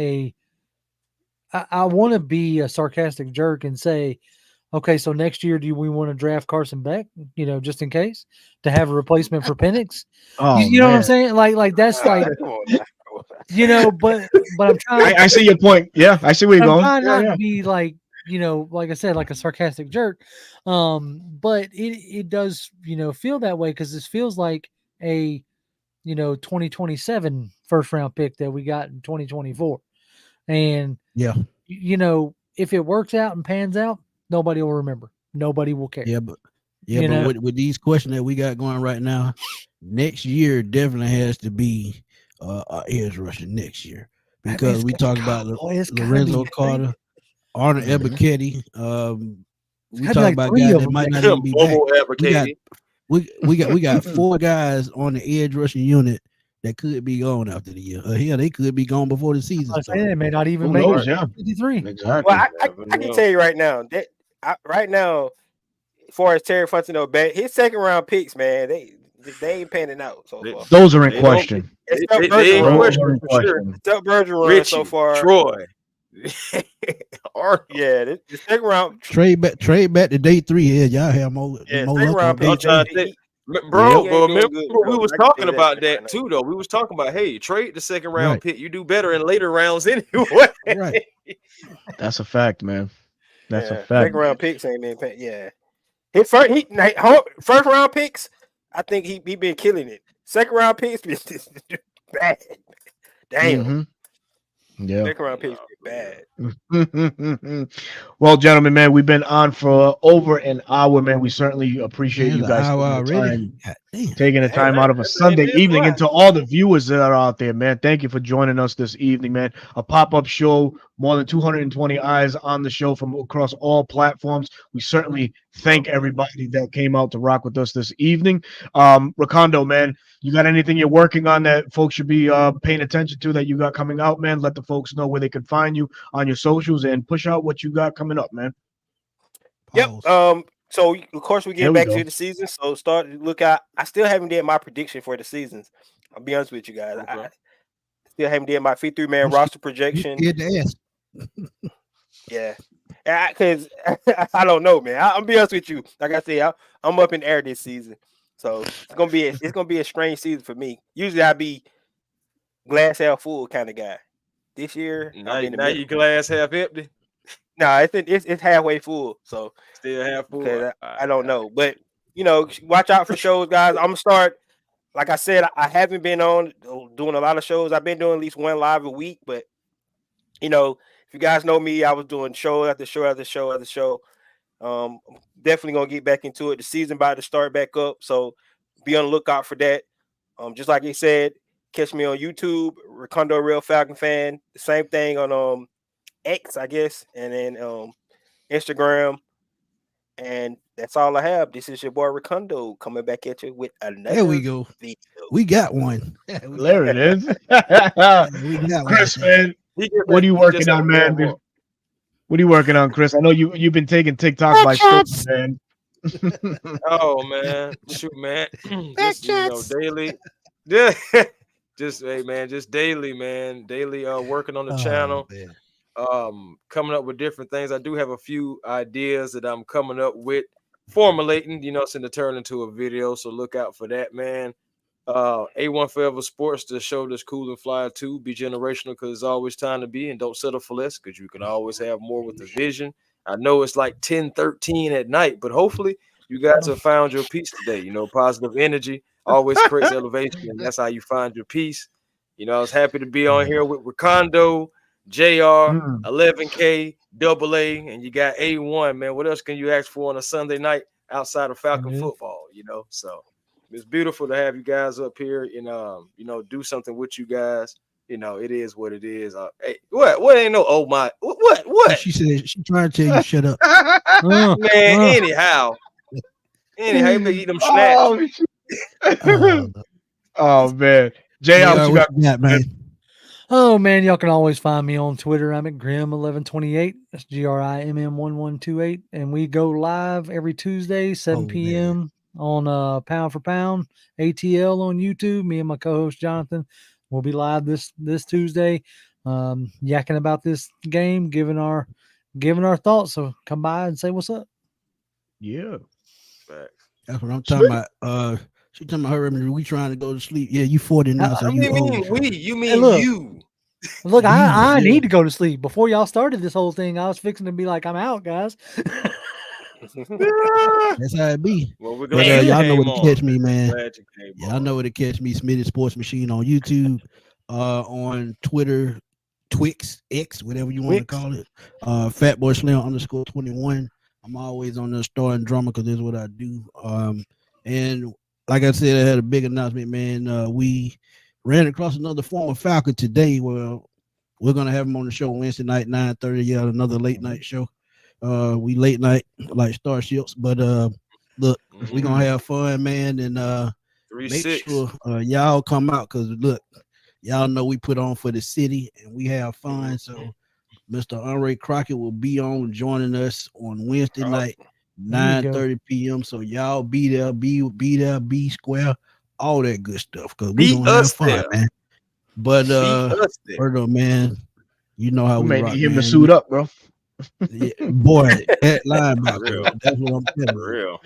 I want to be a sarcastic jerk and say, okay, so next year, do we want to draft Carson Beck, just in case, to have a replacement for Penix? You know what I'm saying? Like that's like, but I'm trying. I see your point. Yeah, I see where you're going. I'm trying not to be like, like I said, like a sarcastic jerk. But it does, feel that way, because this feels like a, 2027 first round pick that we got in 2024. And if it works out and pans out, nobody will remember. Nobody will care. But with these questions that we got going right now, next year definitely has to be edge rusher next year, because we talked about Lorenzo Carter, Arnold Ebiketie. We talked about guys that might not even be back. We got 4 guys on the edge rushing unit that could be gone after the year. Hell, they could be gone before the season. They may not even make it. 53. Exactly. Well, I can tell you right now that as far as Terry Fontenot, his second round picks, man, They ain't panning out so far. Those are in They question. They ain't Those are question in for sure. question. Tuck Berger run Richie, so far. Troy, Arnold. Yeah, the second round. Trade back to day 3. Yeah, y'all have more Yeah, more second luck round on day pick. I'm trying to three. think. Bro, He but ain't doing remember good, we though. was I can talking say that about right that now. too, though. We was talking about, hey, trade the second round Right. pick. You do better in later rounds anyway. Right. That's a fact, man. That's a Yeah, fact. second round picks ain't been paying. Yeah, his first round picks. I think he been killing it. Second round picks been bad. Damn. Mm-hmm. Yeah. Second round picks been bad. Well, gentlemen, man, we've been on for over an hour, man. We certainly appreciate Man, you it's an guys hour taking the already. time, God damn. taking the time out of a That's Sunday it is evening. fine. And to all the viewers that are out there, man, thank you for joining us this evening, man. A pop-up show, more than 220 eyes on the show from across all platforms. We certainly thank everybody that came out to rock with us this evening. Recondo, man, you got anything you're working on that folks should be paying attention to that you got coming out, man? Let the folks know where they can find you on your socials and push out what you got coming up, man. Pause. Yep. So of course we There get we back go. to the season. So start to look out. I still haven't did my prediction for the seasons. I'll be honest with you guys. Okay. I still haven't did my 53-man You roster You projection. scared to ask. Yeah. Because I don't know, man. I'll be honest with you. Like I said, I'm up in the air this season. So it's gonna be a strange season for me. Usually I be glass half full kind of guy. This year Now, I'm in the now middle. you glass half empty, No, it's halfway full. So still half full. because I don't know, but watch out for shows, guys. I'm gonna start. Like I said, I haven't been on doing a lot of shows. I've been doing at least one live a week, but if you guys know me, I was doing show after show after show after show. Definitely gonna get back into it. The season about to start back up, so be on the lookout for that. Just like he said, catch me on YouTube, Recondo Real Falcon Fan. The same thing on X, I guess, and then Instagram. And that's all I have. This is your boy Recondo coming back at you with another There we go. video. We got one. There it is. We got Chris, one. man, what are you working on, man? What are you working on, Chris? I know you've been taking TikTok by storm, man. Oh man, shoot, man. Just daily. Just hey man, just daily, man. Daily working on the channel. Man. Coming up with different things. I do have a few ideas that I'm coming up with, formulating, to turn into a video. So look out for that, man. A1 Forever Sports, the show that's cool and fly too. Be generational because it's always time to be, and don't settle for less because you can always have more with the vision. I know it's like 10:13 at night, but hopefully you guys have found your peace today. Positive energy always creates elevation, and that's how you find your peace. I was happy to be on here with Recondo, JR, 11K, AA, and you got A1, man. What else can you ask for on a Sunday night outside of Falcon football? So it's beautiful to have you guys up here and do something with you guys. It is what it is. Hey, what ain't no oh my what? She said she trying to tell you shut up. Man, anyhow, you better eat them snacks. Oh man. JR, what you got, man? Oh man, y'all can always find me on Twitter. I'm at Grim1128. That's GRIMM1128. And we go live every Tuesday, 7 p.m. on Pound for Pound, ATL on YouTube. Me and my co-host Jonathan will be live this Tuesday, yakking about this game, giving our thoughts. So come by and say what's up. Yeah. That's what I'm talking about. She talking about her. We trying to go to sleep. Yeah, you 40 now, so you old. You mean you. Look, I need to go to sleep. Before y'all started this whole thing, I was fixing to be like, I'm out, guys. That's how it be. Well, we're but glad y'all know where to catch me, man. Y'all know where to catch me, Smitty Sports Machine on YouTube, on Twitter, Twix, X, whatever you want to call it. Fatboy Slim _21. I'm always on the starting drama because that's what I do. And like I said, I had a big announcement, man. We ran across another former Falcon today. Well, we're gonna have him on the show Wednesday night, 9:30. Yeah, another late night show. We late night like starships, but look, we're gonna have fun, man, and make sure y'all come out because look, y'all know we put on for the city and we have fun. So Mr. Andre Crockett will be on joining us on Wednesday night, 9:30 p.m. So y'all be there, be square. all that good stuff because we Beat gonna have us fun, there. man. But Beat us there. Birdo, man, you know how We we may rock, need him to man. suit up, bro. Yeah, boy, at For linebacker. real. That's what I'm telling For you. real.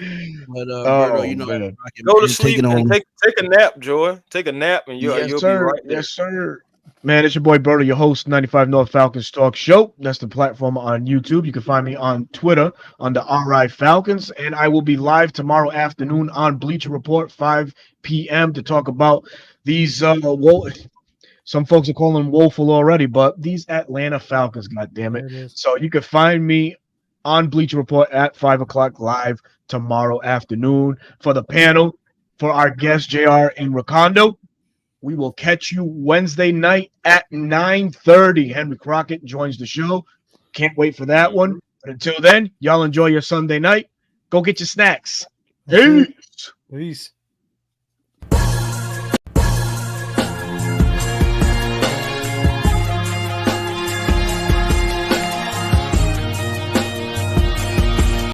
But Oh Birdo, you know how we man. rocking, Go to man. sleep Taking and on take a nap, Joy. Take a nap and Yes, you'll be sir. right there. Yes, sir. Man, it's your boy Berto, your host, 95 North Falcons Talk Show. That's the platform on YouTube. You can find me on Twitter under RI Falcons, and I will be live tomorrow afternoon on Bleacher Report, 5 p.m. to talk about these. Some folks are calling them woeful already, but these Atlanta Falcons, God damn it! There it is. So you can find me on Bleacher Report at 5 o'clock live tomorrow afternoon for the panel for our guest JR and Ricondo. We will catch you Wednesday night at 9:30. Henry Crockett joins the show. Can't wait for that one. But until then, y'all enjoy your Sunday night. Go get your snacks. That's it. Peace. Peace.